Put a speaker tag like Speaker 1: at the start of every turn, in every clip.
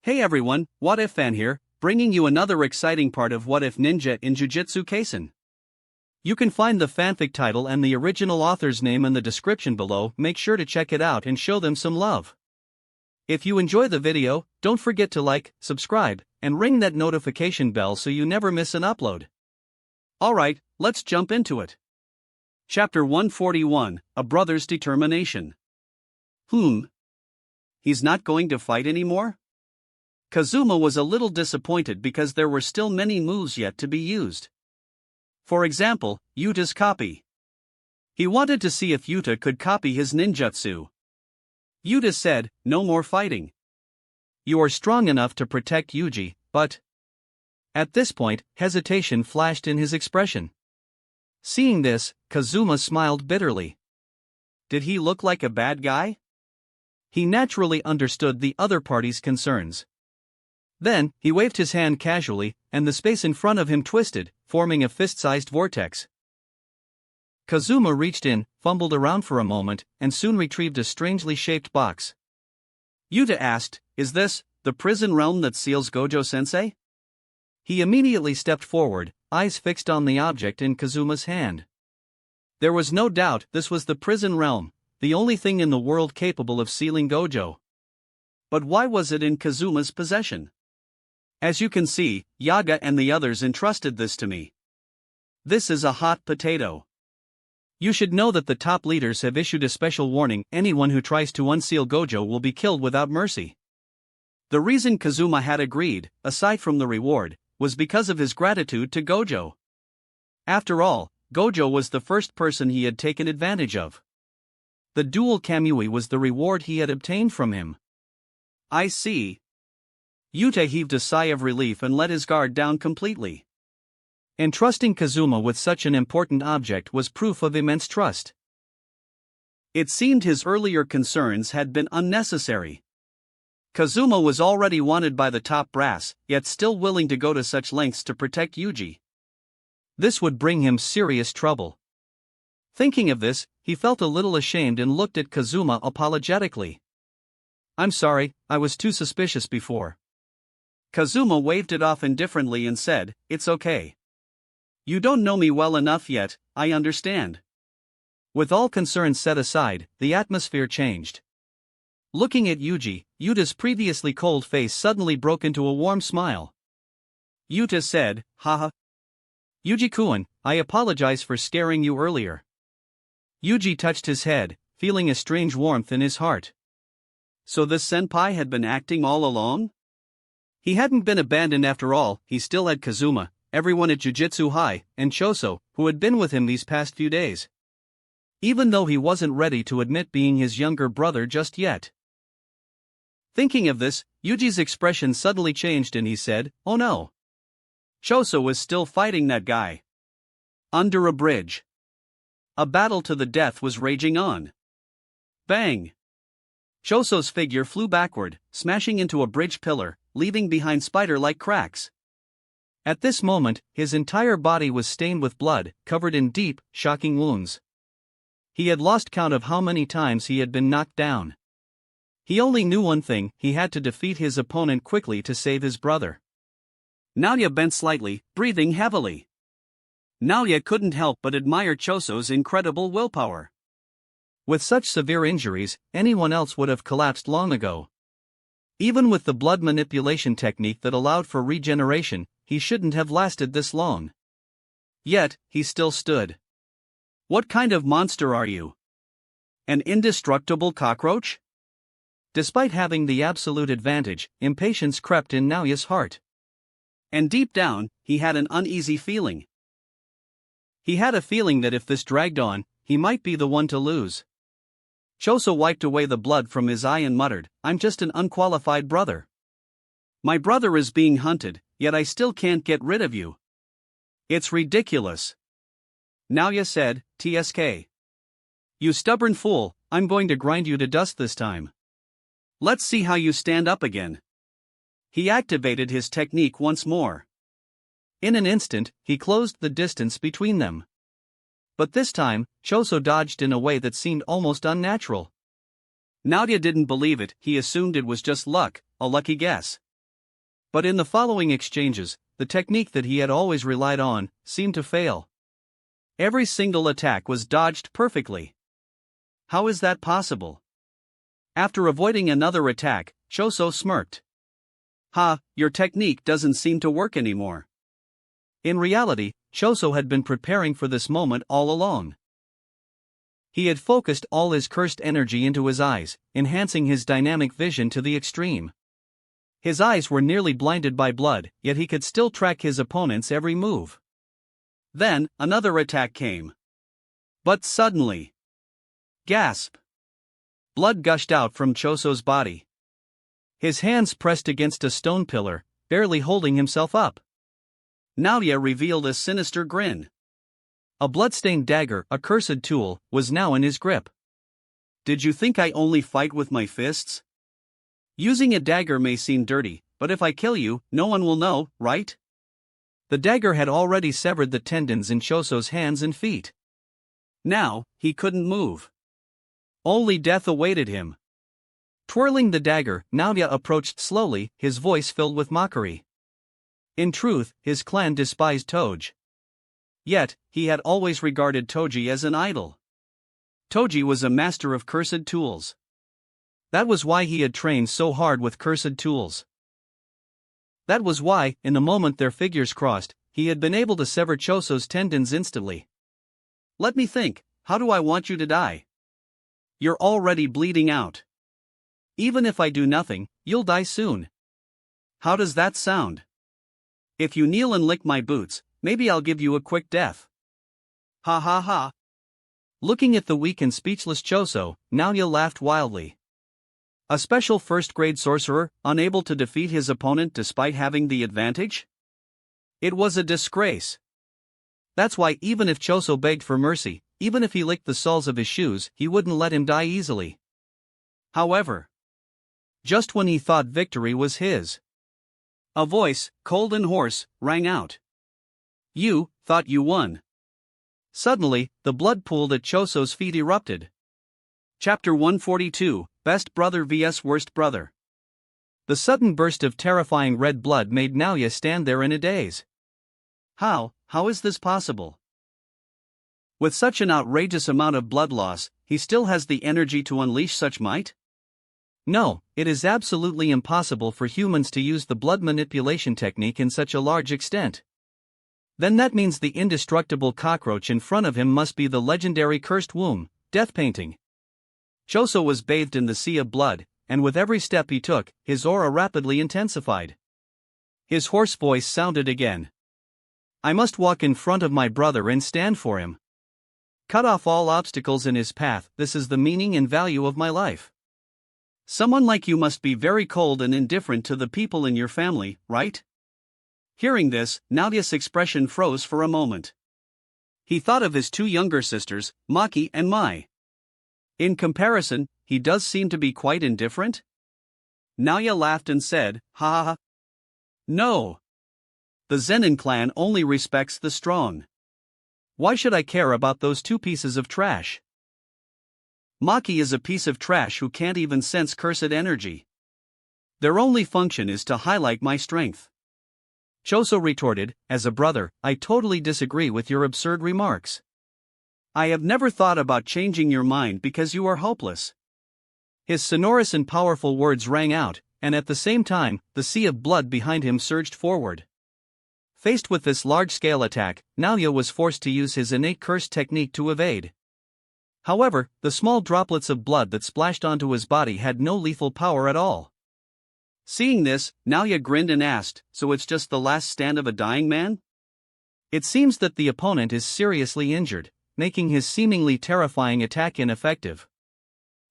Speaker 1: Hey everyone, What If Fan here, bringing you another exciting part of What If Ninja in Jujutsu Kaisen. You can find the fanfic title and the original author's name in the description below. Make sure to check it out and show them some love. If you enjoy the video, don't forget to like, subscribe, and ring that notification bell so you never miss an upload. Alright, let's jump into it. Chapter 141, A Brother's Determination. He's not going to fight anymore? Kazuma was a little disappointed because there were still many moves yet to be used. For example, Yuta's copy. He wanted to see if Yuta could copy his ninjutsu. Yuta said, "No more fighting. You are strong enough to protect Yuji, but..." At this point, hesitation flashed in his expression. Seeing this, Kazuma smiled bitterly. Did he look like a bad guy? He naturally understood the other party's concerns. Then, he waved his hand casually, and the space in front of him twisted, forming a fist-sized vortex. Kazuma reached in, fumbled around for a moment, and soon retrieved a strangely shaped box. Yuta asked, "Is this the prison realm that seals Gojo-sensei?" He immediately stepped forward, eyes fixed on the object in Kazuma's hand. There was no doubt this was the prison realm, the only thing in the world capable of sealing Gojo. But why was it in Kazuma's possession? As you can see, Yaga and the others entrusted this to me. This is a hot potato. You should know that the top leaders have issued a special warning: anyone who tries to unseal Gojo will be killed without mercy. The reason Kazuma had agreed, aside from the reward, was because of his gratitude to Gojo. After all, Gojo was the first person he had taken advantage of. The dual Kamui was the reward he had obtained from him. I see. Yuta heaved a sigh of relief and let his guard down completely. Entrusting Kazuma with such an important object was proof of immense trust. It seemed his earlier concerns had been unnecessary. Kazuma was already wanted by the top brass, yet still willing to go to such lengths to protect Yuji. This would bring him serious trouble. Thinking of this, he felt a little ashamed and looked at Kazuma apologetically. "I'm sorry, I was too suspicious before." Kazuma waved it off indifferently and said, "It's okay. You don't know me well enough yet, I understand." With all concerns set aside, the atmosphere changed. Looking at Yuji, Yuta's previously cold face suddenly broke into a warm smile. Yuta said, "Haha. Yuji-kun, I apologize for scaring you earlier." Yuji touched his head, feeling a strange warmth in his heart. So this senpai had been acting all along? He hadn't been abandoned after all. He still had Kazuma, everyone at Jujutsu High, and Choso, who had been with him these past few days. Even though he wasn't ready to admit being his younger brother just yet. Thinking of this, Yuji's expression suddenly changed and he said, "Oh no. Choso was still fighting that guy." Under a bridge. A battle to the death was raging on. Bang! Choso's figure flew backward, smashing into a bridge pillar, leaving behind spider-like cracks. At this moment, his entire body was stained with blood, covered in deep, shocking wounds. He had lost count of how many times he had been knocked down. He only knew one thing: he had to defeat his opponent quickly to save his brother. Naoya bent slightly, breathing heavily. Naoya couldn't help but admire Choso's incredible willpower. With such severe injuries, anyone else would have collapsed long ago. Even with the blood manipulation technique that allowed for regeneration, he shouldn't have lasted this long. Yet, he still stood. What kind of monster are you? An indestructible cockroach? Despite having the absolute advantage, impatience crept in Naoya's heart. And deep down, he had an uneasy feeling. He had a feeling that if this dragged on, he might be the one to lose. Choso wiped away the blood from his eye and muttered, "I'm just an unqualified brother. My brother is being hunted, yet I still can't get rid of you. It's ridiculous." Naoya said, "Tsk. You stubborn fool, I'm going to grind you to dust this time. Let's see how you stand up again." He activated his technique once more. In an instant, he closed the distance between them. But this time, Choso dodged in a way that seemed almost unnatural. Naoya didn't believe it. He assumed it was just luck, a lucky guess. But in the following exchanges, the technique that he had always relied on seemed to fail. Every single attack was dodged perfectly. How is that possible? After avoiding another attack, Choso smirked. Ha, your technique doesn't seem to work anymore. In reality, Choso had been preparing for this moment all along. He had focused all his cursed energy into his eyes, enhancing his dynamic vision to the extreme. His eyes were nearly blinded by blood, yet he could still track his opponent's every move. Then, another attack came. But suddenly, gasp! Blood gushed out from Choso's body. His hands pressed against a stone pillar, barely holding himself up. Naoya revealed a sinister grin. A bloodstained dagger, a cursed tool, was now in his grip. Did you think I only fight with my fists? Using a dagger may seem dirty, but if I kill you, no one will know, right? The dagger had already severed the tendons in Choso's hands and feet. Now, he couldn't move. Only death awaited him. Twirling the dagger, Naoya approached slowly, his voice filled with mockery. In truth, his clan despised Toji. Yet, he had always regarded Toji as an idol. Toji was a master of cursed tools. That was why he had trained so hard with cursed tools. That was why, in the moment their figures crossed, he had been able to sever Choso's tendons instantly. Let me think, how do I want you to die? You're already bleeding out. Even if I do nothing, you'll die soon. How does that sound? If you kneel and lick my boots, maybe I'll give you a quick death. Ha ha ha. Looking at the weak and speechless Choso, Naoya laughed wildly. A special first-grade sorcerer, unable to defeat his opponent despite having the advantage? It was a disgrace. That's why even if Choso begged for mercy, even if he licked the soles of his shoes, he wouldn't let him die easily. However, just when he thought victory was his, a voice, cold and hoarse, rang out. You thought you won. Suddenly, the blood pool at Choso's feet erupted. Chapter 142, Best Brother vs Worst Brother. The sudden burst of terrifying red blood made Naoya stand there in a daze. How is this possible? With such an outrageous amount of blood loss, he still has the energy to unleash such might? No, it is absolutely impossible for humans to use the blood manipulation technique in such a large extent. Then that means the indestructible cockroach in front of him must be the legendary cursed womb, death painting. Choso was bathed in the sea of blood, and with every step he took, his aura rapidly intensified. His hoarse voice sounded again. I must walk in front of my brother and stand for him. Cut off all obstacles in his path, this is the meaning and value of my life. Someone like you must be very cold and indifferent to the people in your family, right? Hearing this, Naoya's expression froze for a moment. He thought of his two younger sisters, Maki and Mai. In comparison, he does seem to be quite indifferent? Naoya laughed and said, ha ha ha. No. The Zenin clan only respects the strong. Why should I care about those two pieces of trash? Maki is a piece of trash who can't even sense cursed energy. Their only function is to highlight my strength. Choso retorted, as a brother, I totally disagree with your absurd remarks. I have never thought about changing your mind because you are hopeless. His sonorous and powerful words rang out, and at the same time, the sea of blood behind him surged forward. Faced with this large-scale attack, Naoya was forced to use his innate curse technique to evade. However, the small droplets of blood that splashed onto his body had no lethal power at all. Seeing this, Naoya grinned and asked, so it's just the last stand of a dying man? It seems that the opponent is seriously injured, making his seemingly terrifying attack ineffective.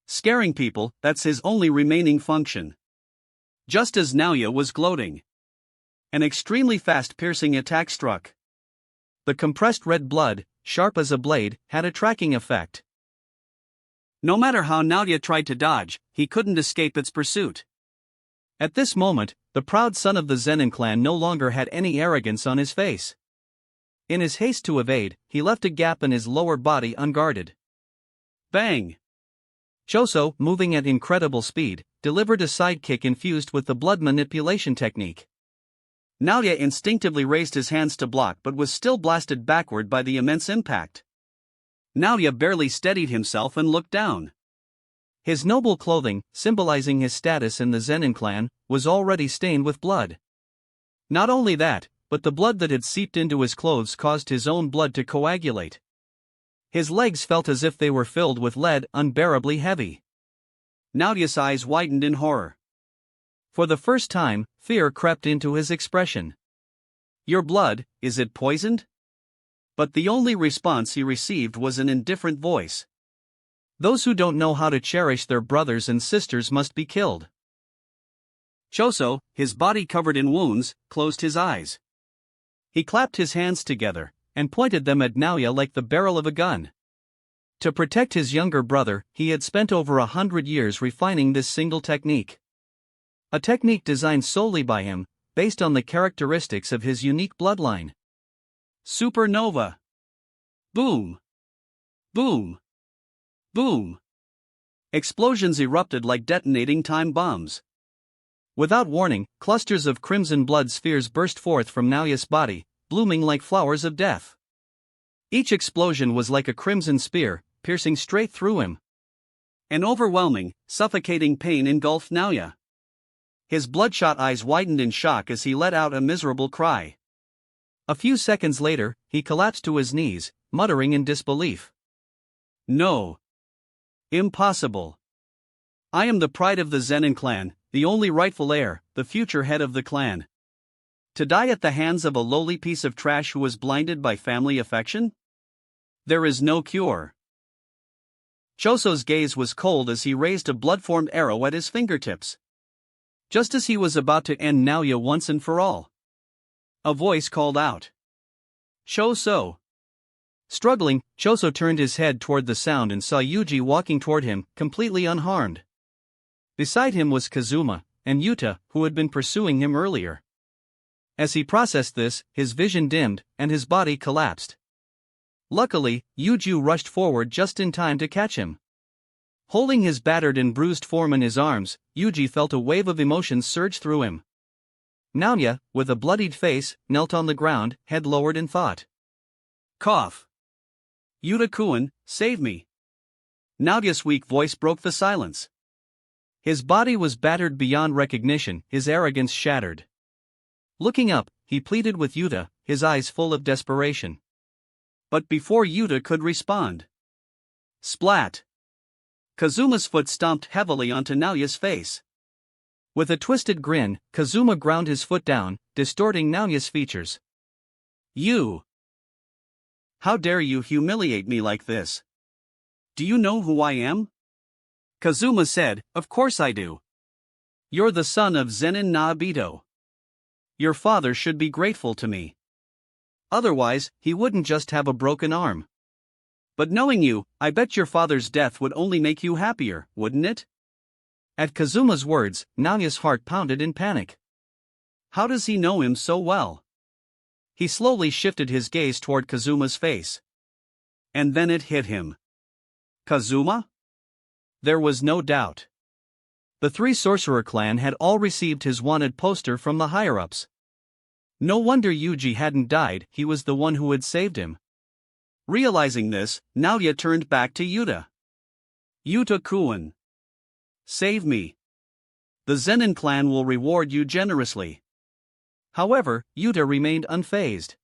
Speaker 1: Scaring people, that's his only remaining function. Just as Naoya was gloating, an extremely fast piercing attack struck. The compressed red blood, sharp as a blade, had a tracking effect. No matter how Naoya tried to dodge, he couldn't escape its pursuit. At this moment, the proud son of the Zenin clan no longer had any arrogance on his face. In his haste to evade, he left a gap in his lower body unguarded. Bang! Choso, moving at incredible speed, delivered a sidekick infused with the blood manipulation technique. Naoya instinctively raised his hands to block but was still blasted backward by the immense impact. Naoya barely steadied himself and looked down. His noble clothing, symbolizing his status in the Zenin clan, was already stained with blood. Not only that, but the blood that had seeped into his clothes caused his own blood to coagulate. His legs felt as if they were filled with lead, unbearably heavy. Naoya's eyes widened in horror. For the first time, fear crept into his expression. "Your blood, is it poisoned?" But the only response he received was an indifferent voice. "Those who don't know how to cherish their brothers and sisters must be killed." Choso, his body covered in wounds, closed his eyes. He clapped his hands together and pointed them at Naoya like the barrel of a gun. To protect his younger brother, he had spent over 100 years refining this single technique. A technique designed solely by him, based on the characteristics of his unique bloodline. Supernova. Boom. Boom. Boom. Explosions erupted like detonating time bombs. Without warning, clusters of crimson blood spheres burst forth from Naoya's body, blooming like flowers of death. Each explosion was like a crimson spear, piercing straight through him. An overwhelming, suffocating pain engulfed Naoya. His bloodshot eyes widened in shock as he let out a miserable cry. A few seconds later, he collapsed to his knees, muttering in disbelief. "No. Impossible. I am the pride of the Zenin clan, the only rightful heir, the future head of the clan. To die at the hands of a lowly piece of trash who was blinded by family affection? There is no cure." Choso's gaze was cold as he raised a blood-formed arrow at his fingertips. Just as he was about to end Naoya once and for all, a voice called out, "Choso!" Struggling, Choso turned his head toward the sound and saw Yuji walking toward him, completely unharmed. Beside him was Kazuma, and Yuta, who had been pursuing him earlier. As he processed this, his vision dimmed, and his body collapsed. Luckily, Yuji rushed forward just in time to catch him. Holding his battered and bruised form in his arms, Yuji felt a wave of emotions surge through him. Naoya, with a bloodied face, knelt on the ground, head lowered in thought. Cough. "Yuta-kun, save me." Naoya's weak voice broke the silence. His body was battered beyond recognition, his arrogance shattered. Looking up, he pleaded with Yuta, his eyes full of desperation. But before Yuta could respond, splat! Kazuma's foot stomped heavily onto Naoya's face. With a twisted grin, Kazuma ground his foot down, distorting Naoya's features. "You! How dare you humiliate me like this? Do you know who I am?" Kazuma said, "Of course I do. You're the son of Zenin Naobito. Your father should be grateful to me. Otherwise, he wouldn't just have a broken arm. But knowing you, I bet your father's death would only make you happier, wouldn't it?" At Kazuma's words, Naoya's heart pounded in panic. How does he know him so well? He slowly shifted his gaze toward Kazuma's face. And then it hit him. Kazuma? There was no doubt. The three sorcerer clan had all received his wanted poster from the higher-ups. No wonder Yuji hadn't died, he was the one who had saved him. Realizing this, Naoya turned back to Yuta. "Yuta-kun. Save me. The Zenin clan will reward you generously." However, Yuta remained unfazed.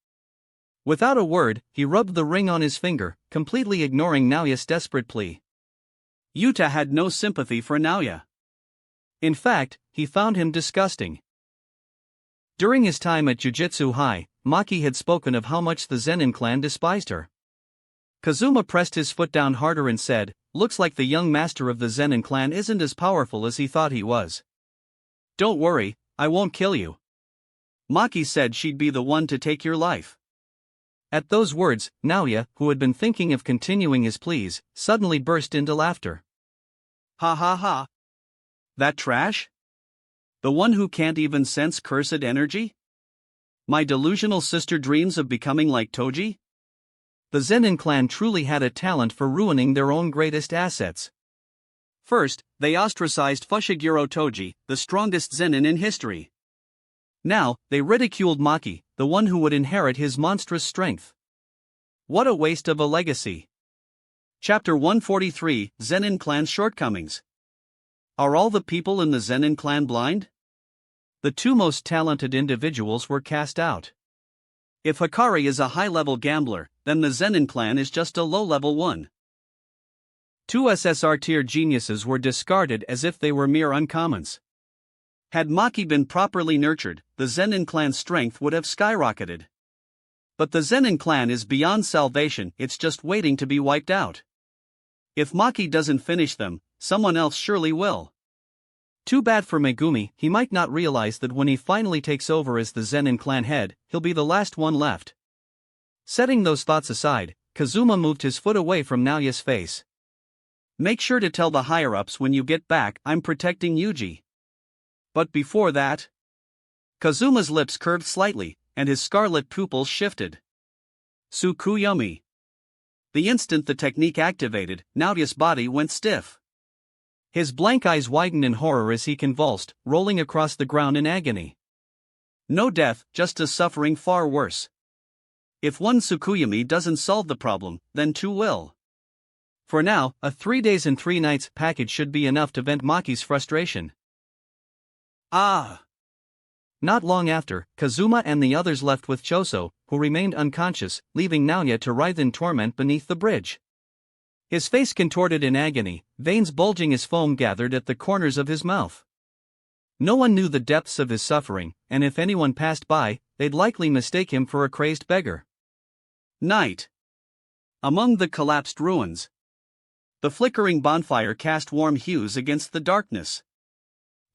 Speaker 1: Without a word, he rubbed the ring on his finger, completely ignoring Naoya's desperate plea. Yuta had no sympathy for Naoya. In fact, he found him disgusting. During his time at Jujutsu High, Maki had spoken of how much the Zenin clan despised her. Kazuma pressed his foot down harder and said, "Looks like the young master of the Zenin clan isn't as powerful as he thought he was. Don't worry, I won't kill you. Maki said she'd be the one to take your life." At those words, Naoya, who had been thinking of continuing his pleas, suddenly burst into laughter. "Ha ha ha. That trash? The one who can't even sense cursed energy? My delusional sister dreams of becoming like Toji?" The Zenin clan truly had a talent for ruining their own greatest assets. First, they ostracized Fushiguro Toji, the strongest Zenin in history. Now, they ridiculed Maki, the one who would inherit his monstrous strength. What a waste of a legacy. Chapter 143, Zenin Clan's Shortcomings. Are all the people in the Zenin clan blind? The two most talented individuals were cast out. If Hikari is a high-level gambler, then the Zenin clan is just a low-level one. Two SSR-tier geniuses were discarded as if they were mere uncommons. Had Maki been properly nurtured, the Zenin clan's strength would have skyrocketed. But the Zenin clan is beyond salvation, it's just waiting to be wiped out. If Maki doesn't finish them, someone else surely will. Too bad for Megumi, he might not realize that when he finally takes over as the Zenin clan head, he'll be the last one left. Setting those thoughts aside, Kazuma moved his foot away from Naoya's face. Make sure to tell the higher-ups when you get back I'm protecting Yuji. But before that... Kazuma's lips curved slightly, and his scarlet pupils shifted. Tsukuyomi. The instant the technique activated, Naoya's body went stiff. His blank eyes widened in horror as he convulsed, rolling across the ground in agony. No death, just a suffering far worse. If one Tsukuyomi doesn't solve the problem, then two will. For now, a 3 days and 3 nights package should be enough to vent Maki's frustration. Ah! Not long after, Kazuma and the others left with Choso, who remained unconscious, leaving Naoya to writhe in torment beneath the bridge. His face contorted in agony, veins bulging as foam gathered at the corners of his mouth. No one knew the depths of his suffering, and if anyone passed by, they'd likely mistake him for a crazed beggar. Night. Among the collapsed ruins. The flickering bonfire cast warm hues against the darkness.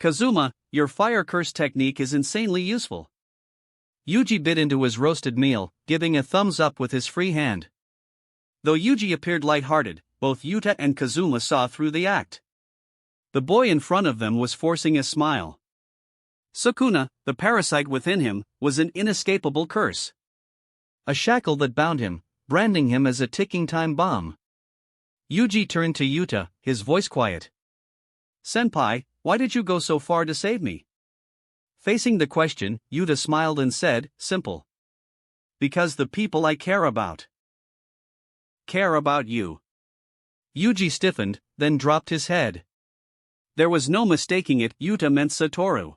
Speaker 1: Kazuma, your fire curse technique is insanely useful. Yuji bit into his roasted meal, giving a thumbs up with his free hand. Though Yuji appeared light-hearted, both Yuta and Kazuma saw through the act. The boy in front of them was forcing a smile. Sukuna, the parasite within him, was an inescapable curse. A shackle that bound him, branding him as a ticking time bomb. Yuji turned to Yuta, his voice quiet. Senpai, why did you go so far to save me? Facing the question, Yuta smiled and said, simple. Because the people I care about. Care about you. Yuji stiffened, then dropped his head. There was no mistaking it, Yuta meant Satoru.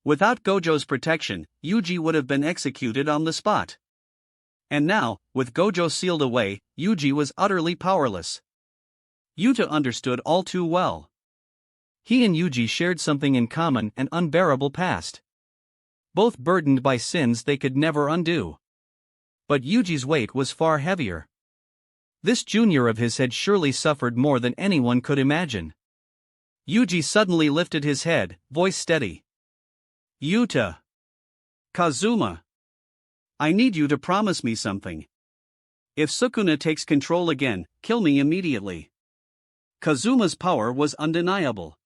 Speaker 1: Without Gojo's protection, Yuji would have been executed on the spot. And now, with Gojo sealed away, Yuji was utterly powerless. Yuta understood all too well. He and Yuji shared something in common, an unbearable past. Both burdened by sins they could never undo. But Yuji's weight was far heavier. This junior of his had surely suffered more than anyone could imagine. Yuji suddenly lifted his head, voice steady. Yuta. Kazuma. I need you to promise me something. If Sukuna takes control again, kill me immediately. Kazuma's power was undeniable.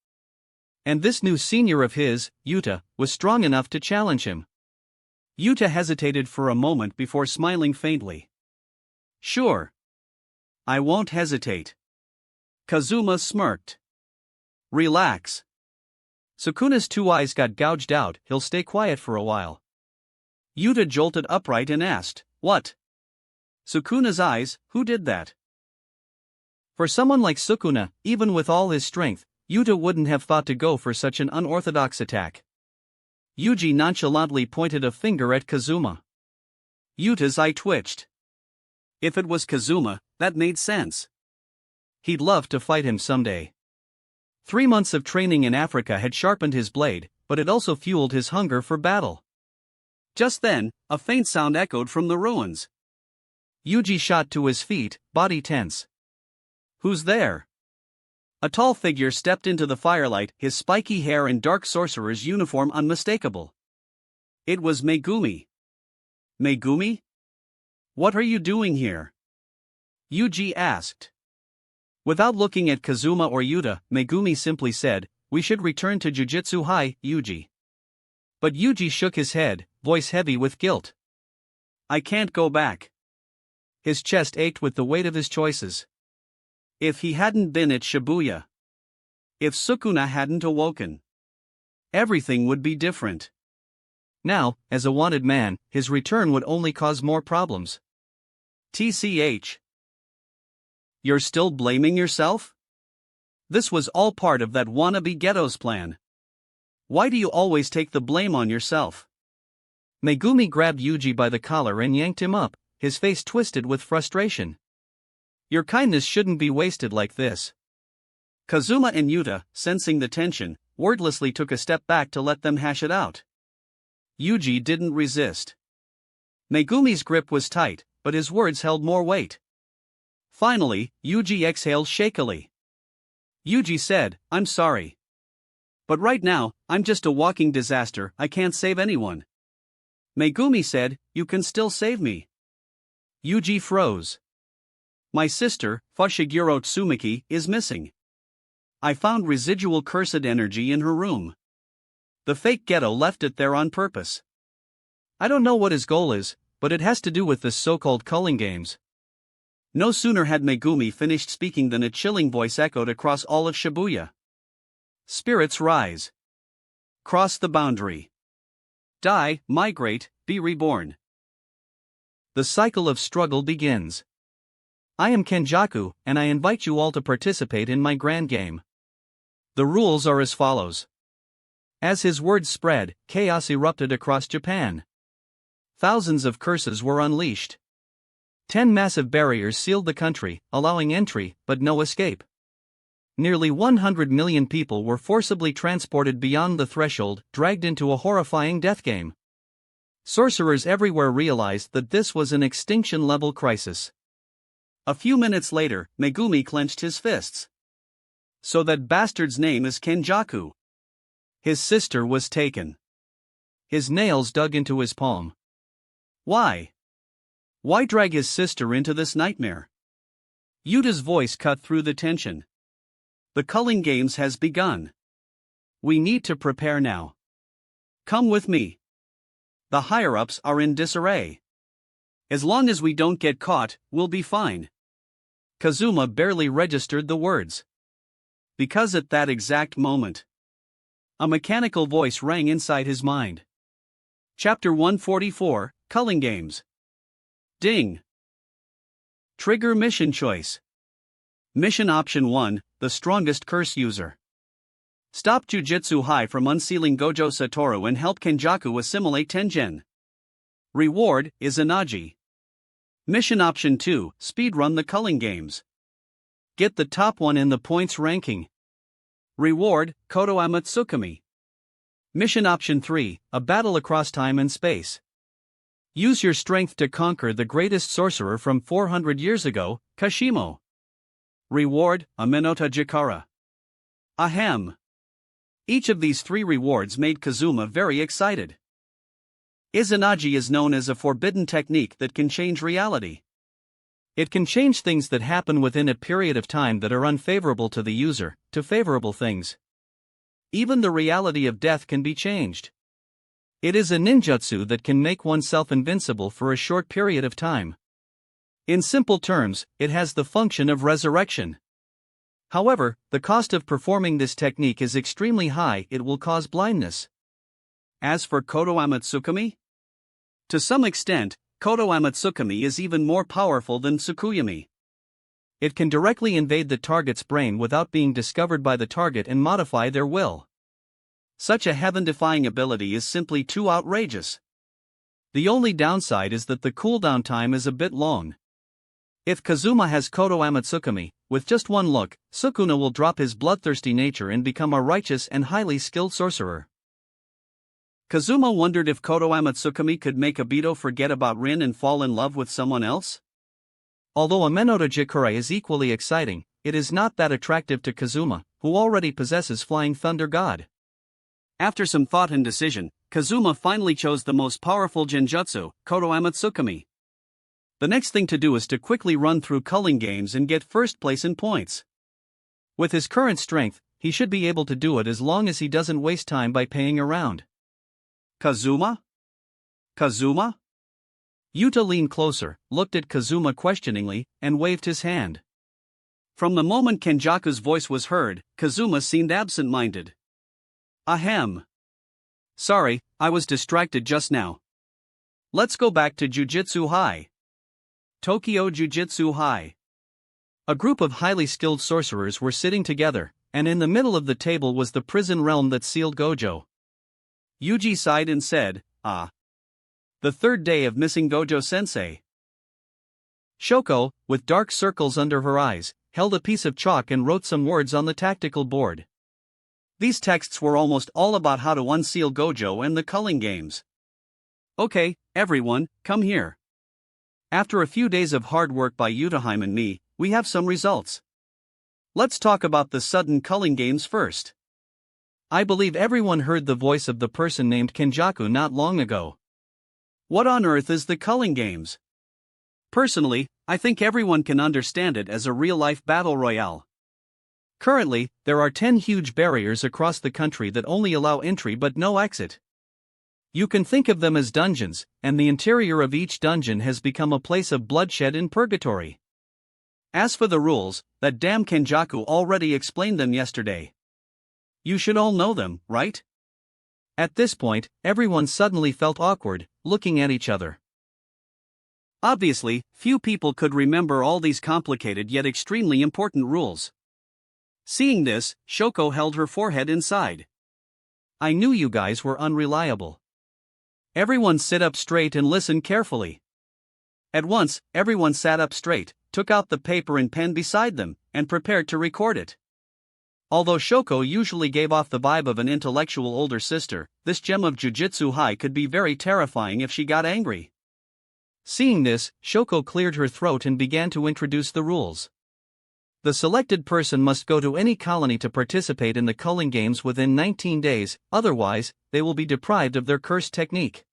Speaker 1: And this new senior of his, Yuta, was strong enough to challenge him. Yuta hesitated for a moment before smiling faintly. Sure. I won't hesitate. Kazuma smirked. Relax. Sukuna's 2 eyes got gouged out, he'll stay quiet for a while. Yuta jolted upright and asked, what? Sukuna's eyes, who did that? For someone like Sukuna, even with all his strength, Yuta wouldn't have thought to go for such an unorthodox attack. Yuji nonchalantly pointed a finger at Kazuma. Yuta's eye twitched. If it was Kazuma, that made sense. He'd love to fight him someday. 3 months of training in Africa had sharpened his blade, but it also fueled his hunger for battle. Just then, a faint sound echoed from the ruins. Yuji shot to his feet, body tense. Who's there? A tall figure stepped into the firelight, his spiky hair and dark sorcerer's uniform unmistakable. It was Megumi. Megumi? What are you doing here? Yuji asked. Without looking at Kazuma or Yuta, Megumi simply said, we should return to Jujutsu High, Yuji. But Yuji shook his head, voice heavy with guilt. I can't go back. His chest ached with the weight of his choices. If he hadn't been at Shibuya. If Sukuna hadn't awoken. Everything would be different.
Speaker 2: Now, as a wanted man, his return would only cause more problems.
Speaker 1: TCH. You're still blaming yourself? This was all part of that wannabe ghetto's plan. Why do you always take the blame on yourself?
Speaker 2: Megumi grabbed Yuji by the collar and yanked him up, his face twisted with frustration. Your kindness shouldn't be wasted like this.
Speaker 1: Kazuma and Yuta, sensing the tension, wordlessly took a step back to let them hash it out. Yuji didn't resist. Megumi's grip was tight, but his words held more weight. Finally, Yuji exhaled shakily. Yuji said, "I'm sorry. But right now, I'm just a walking disaster, I can't save anyone." Megumi said, "You can still save me." Yuji froze. "My sister, Fushiguro Tsumaki, is missing. I found residual cursed energy in her room. The fake ghetto left it there on purpose."
Speaker 2: I don't know what his goal is, but it has to do with this so-called culling games.
Speaker 1: No sooner had Megumi finished speaking than a chilling voice echoed across all of Shibuya. "Spirits rise. Cross the boundary. Die, migrate, be reborn."
Speaker 2: The cycle of struggle begins. I am Kenjaku, and I invite you all to participate in my grand game. The rules are as follows. As his words spread, chaos erupted across Japan. Thousands of curses were unleashed. 10 massive barriers sealed the country, allowing entry, but no escape. Nearly 100 million people were forcibly transported beyond the threshold, dragged into a horrifying death game. Sorcerers everywhere realized that this was an extinction-level crisis.
Speaker 1: A few minutes later, Megumi clenched his fists. "So that bastard's name is Kenjaku. His sister was taken."
Speaker 2: His nails dug into his palm.
Speaker 1: Why? Why drag his sister into this nightmare? Yuta's voice cut through the tension. "The culling games has begun. We need to prepare now. Come with me. The higher-ups are in disarray. As long as we don't get caught, we'll be fine." Kazuma barely registered the words. Because at that exact moment, a mechanical voice rang inside his mind. Chapter 144, Culling Games. Ding. Trigger mission choice. Mission option 1, the strongest curse user. Stop Jujutsu High from unsealing Gojo Satoru and help Kenjaku assimilate Tengen. Reward, Izanagi. Mission option 2, speedrun the culling games. Get the top one in the points ranking. Reward, Kotoama Tsukumi. Mission option 3, a battle across time and space. Use your strength to conquer the greatest sorcerer from 400 years ago, Kashimo. Reward, Amenota Jikara. Ahem. Each of these 3 rewards made Kazuma very excited. Izanagi is known as a forbidden technique that can change reality. It can change things that happen within a period of time that are unfavorable to the user, to favorable things. Even the reality of death can be changed. It is a ninjutsu that can make oneself invincible for a short period of time. In simple terms, it has the function of resurrection. However, the cost of performing this technique is extremely high. It will cause blindness. As for Kotoama Tsukumi? To some extent, Kotoama Tsukumi is even more powerful than Tsukuyomi. It can directly invade the target's brain without being discovered by the target and modify their will. Such a heaven-defying ability is simply too outrageous. The only downside is that the cooldown time is a bit long. If Kazuma has Kotoama Tsukumi, with just one look, Sukuna will drop his bloodthirsty nature and become a righteous and highly skilled sorcerer. Kazuma wondered if Kotoama Tsukumi could make Obito forget about Rin and fall in love with someone else. Although Amenota Jikure is equally exciting, it is not that attractive to Kazuma, who already possesses Flying Thunder God. After some thought and decision, Kazuma finally chose the most powerful genjutsu, Kotoama Tsukumi. The next thing to do is to quickly run through culling games and get first place in points. With his current strength, he should be able to do it as long as he doesn't waste time by paying around. Kazuma? Kazuma? Yuta leaned closer, looked at Kazuma questioningly, and waved his hand. From the moment Kenjaku's voice was heard, Kazuma seemed absent-minded. Ahem. Sorry, I was distracted just now. Let's go back to Jujutsu High. Tokyo Jujutsu High. A group of highly skilled sorcerers were sitting together, and in the middle of the table was the prison realm that sealed Gojo. Yuji sighed and said, "Ah. The third day of missing Gojo-sensei." Shoko, with dark circles under her eyes, held a piece of chalk and wrote some words on the tactical board. These texts were almost all about how to unseal Gojo and the culling games. Okay, everyone, come here. After a few days of hard work by Yutaheim and me, we have some results. Let's talk about the sudden culling games first. I believe everyone heard the voice of the person named Kenjaku not long ago. What on earth is the culling games? Personally, I think everyone can understand it as a real-life battle royale. Currently, there are 10 huge barriers across the country that only allow entry but no exit. You can think of them as dungeons, and the interior of each dungeon has become a place of bloodshed in purgatory. As for the rules, that damn Kenjaku already explained them yesterday. You should all know them, right? At this point, everyone suddenly felt awkward, looking at each other. Obviously, few people could remember all these complicated yet extremely important rules. Seeing this, Shoko held her forehead inside. I knew you guys were unreliable. Everyone sit up straight and listen carefully. At once, everyone sat up straight, took out the paper and pen beside them, and prepared to record it. Although Shoko usually gave off the vibe of an intellectual older sister, this gem of Jujutsu High could be very terrifying if she got angry. Seeing this, Shoko cleared her throat and began to introduce the rules. The selected person must go to any colony to participate in the culling games within 19 days, otherwise, they will be deprived of their cursed technique.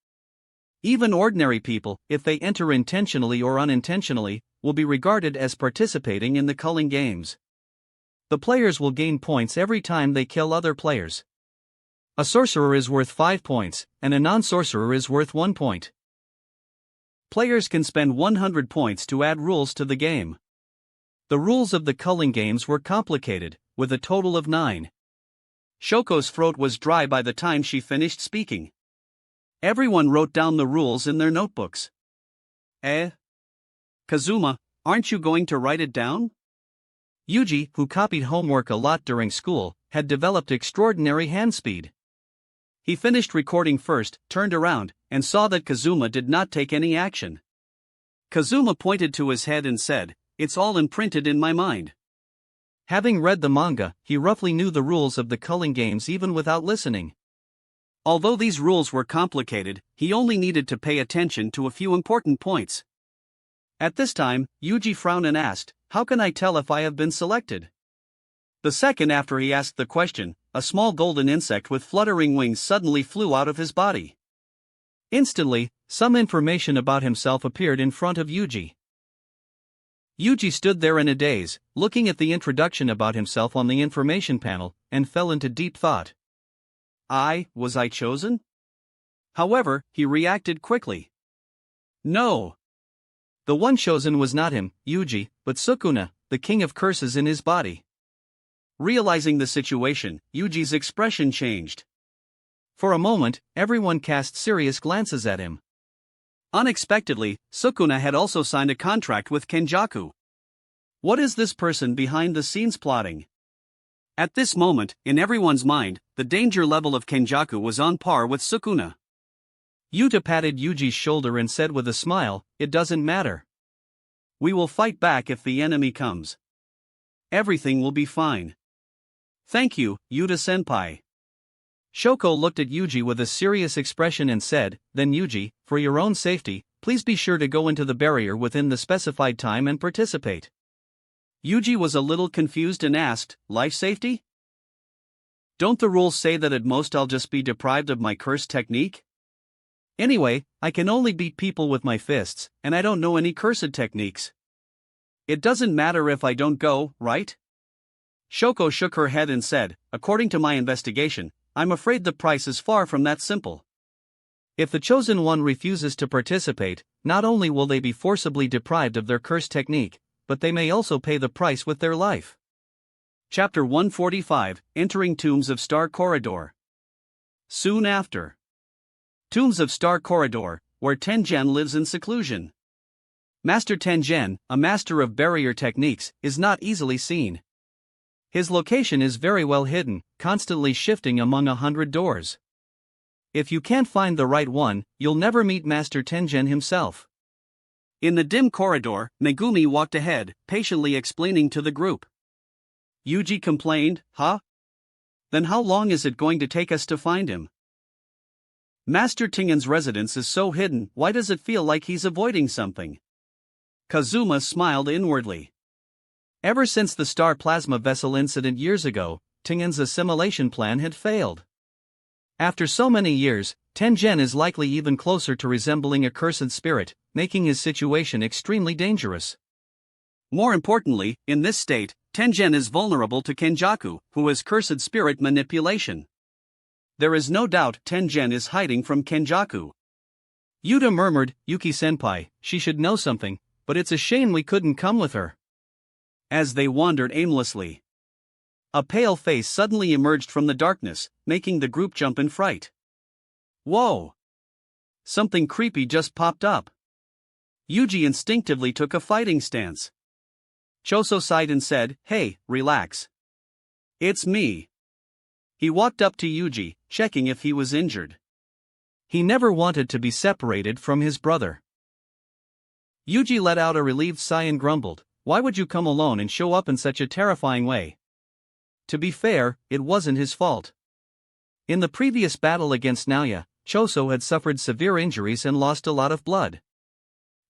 Speaker 1: Even ordinary people, if they enter intentionally or unintentionally, will be regarded as participating in the culling games. The players will gain points every time they kill other players. A sorcerer is worth 5 points, and a non-sorcerer is worth 1 point. Players can spend 100 points to add rules to the game. The rules of the culling games were complicated, with a total of 9. Shoko's throat was dry by the time she finished speaking. Everyone wrote down the rules in their notebooks. Kazuma, aren't you going to write it down? Yuji, who copied homework a lot during school, had developed extraordinary hand speed. He finished recording first, turned around, and saw that Kazuma did not take any action. Kazuma pointed to his head and said, "It's all imprinted in my mind." Having read the manga, he roughly knew the rules of the culling games even without listening. Although these rules were complicated, he only needed to pay attention to a few important points. At this time, Yuji frowned and asked, "How can I tell if I have been selected?" The second after he asked the question, a small golden insect with fluttering wings suddenly flew out of his body. Instantly, some information about himself appeared in front of Yuji. Yuji stood there in a daze, looking at the introduction about himself on the information panel, and fell into deep thought. Was I chosen? However, he reacted quickly. No. The one chosen was not him, Yuji, but Sukuna, the king of curses in his body. Realizing the situation, Yuji's expression changed. For a moment, everyone cast serious glances at him. Unexpectedly, Sukuna had also signed a contract with Kenjaku. What is this person behind the scenes plotting? At this moment, in everyone's mind, the danger level of Kenjaku was on par with Sukuna. Yuta patted Yuji's shoulder and said with a smile, "It doesn't matter. We will fight back if the enemy comes. Everything will be fine. Thank you, Yuta-senpai." Shoko looked at Yuji with a serious expression and said, "Then Yuji, for your own safety, please be sure to go into the barrier within the specified time and participate." Yuji was a little confused and asked, "Life safety? Don't the rules say that at most I'll just be deprived of my cursed technique? Anyway, I can only beat people with my fists, and I don't know any cursed techniques. It doesn't matter if I don't go, right?" Shoko shook her head and said, "According to my investigation, I'm afraid the price is far from that simple. If the chosen one refuses to participate, not only will they be forcibly deprived of their cursed technique, but they may also pay the price with their life." Chapter 145, Entering Tombs of Star Corridor. Soon after. Tombs of Star Corridor, where Tengen lives in seclusion. Master Tengen, a master of barrier techniques, is not easily seen. His location is very well hidden, constantly shifting among 100 doors. If you can't find the right one, you'll never meet Master Tengen himself. In the dim corridor, Megumi walked ahead, patiently explaining to the group. Yuji complained, huh? Then how long is it going to take us to find him? Master Tengen's residence is so hidden, why does it feel like he's avoiding something? Kazuma smiled inwardly. Ever since the Star Plasma Vessel incident years ago, Tengen's assimilation plan had failed. After so many years, Tengen is likely even closer to resembling a cursed spirit, making his situation extremely dangerous. More importantly, in this state, Tengen is vulnerable to Kenjaku, who is cursed spirit manipulation. There is no doubt Tengen is hiding from Kenjaku. Yuta murmured, Yuki-senpai, she should know something, but it's a shame we couldn't come with her. As they wandered aimlessly, a pale face suddenly emerged from the darkness, making the group jump in fright. Whoa! Something creepy just popped up. Yuji instinctively took a fighting stance. Choso sighed and said, hey, relax. It's me. He walked up to Yuji, checking if he was injured. He never wanted to be separated from his brother. Yuji let out a relieved sigh and grumbled, why would you come alone and show up in such a terrifying way? To be fair, it wasn't his fault. In the previous battle against Naoya, Choso had suffered severe injuries and lost a lot of blood.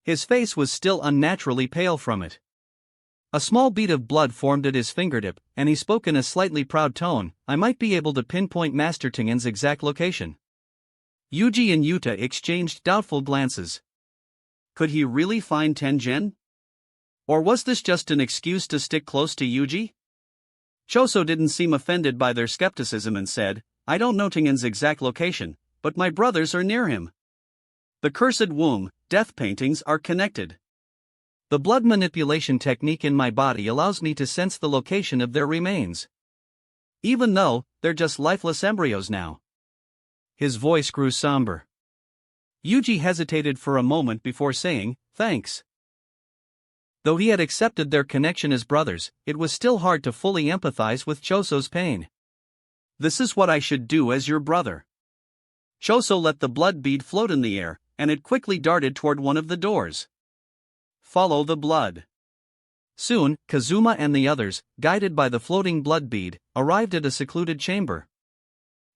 Speaker 1: His face was still unnaturally pale from it. A small bead of blood formed at his fingertip, and he spoke in a slightly proud tone, I might be able to pinpoint Master Tengen's exact location. Yuji and Yuta exchanged doubtful glances. Could he really find Tengen? Or was this just an excuse to stick close to Yuji? Choso didn't seem offended by their skepticism and said, I don't know Tengen's exact location, but my brothers are near him. The cursed womb, death paintings are connected. The blood manipulation technique in my body allows me to sense the location of their remains. Even though, they're just lifeless embryos now. His voice grew somber. Yuji hesitated for a moment before saying, thanks. Though he had accepted their connection as brothers, it was still hard to fully empathize with Choso's pain. This is what I should do as your brother. Choso let the blood bead float in the air, and it quickly darted toward one of the doors. Follow the blood. Soon, Kazuma and the others, guided by the floating blood bead, arrived at a secluded chamber.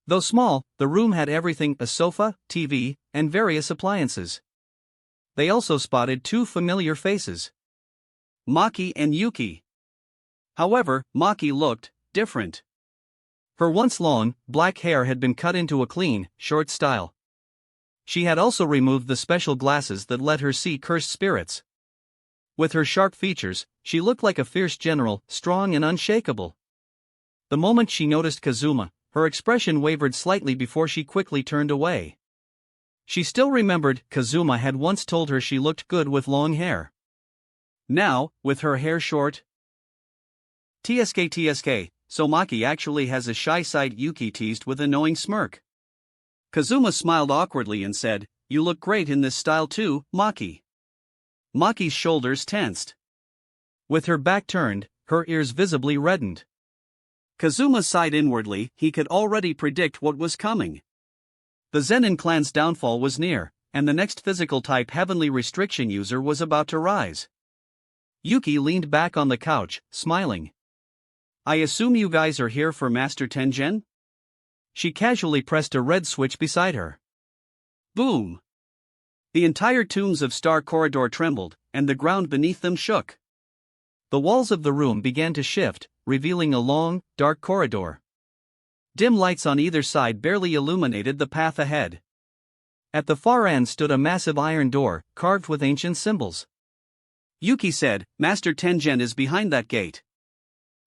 Speaker 1: Though small, the room had everything, a sofa, TV, and various appliances. They also spotted two familiar faces. Maki and Yuki. However, Maki looked different. Her once long, black hair had been cut into a clean, short style. She had also removed the special glasses that let her see cursed spirits. With her sharp features, she looked like a fierce general, strong and unshakable. The moment she noticed Kazuma, her expression wavered slightly before she quickly turned away. She still remembered Kazuma had once told her she looked good with long hair. Now, with her hair short. TSK, so Maki actually has a shy side, Yuki teased with a knowing smirk. Kazuma smiled awkwardly and said, you look great in this style too, Maki. Maki's shoulders tensed. With her back turned, her ears visibly reddened. Kazuma sighed inwardly, he could already predict what was coming. The Zenin clan's downfall was near, and the next physical type heavenly restriction user was about to rise. Yuki leaned back on the couch, smiling. I assume you guys are here for Master Tengen? She casually pressed a red switch beside her. Boom! The entire tombs of Star Corridor trembled, and the ground beneath them shook. The walls of the room began to shift, revealing a long, dark corridor. Dim lights on either side barely illuminated the path ahead. At the far end stood a massive iron door, carved with ancient symbols. Yuki said, Master Tengen is behind that gate.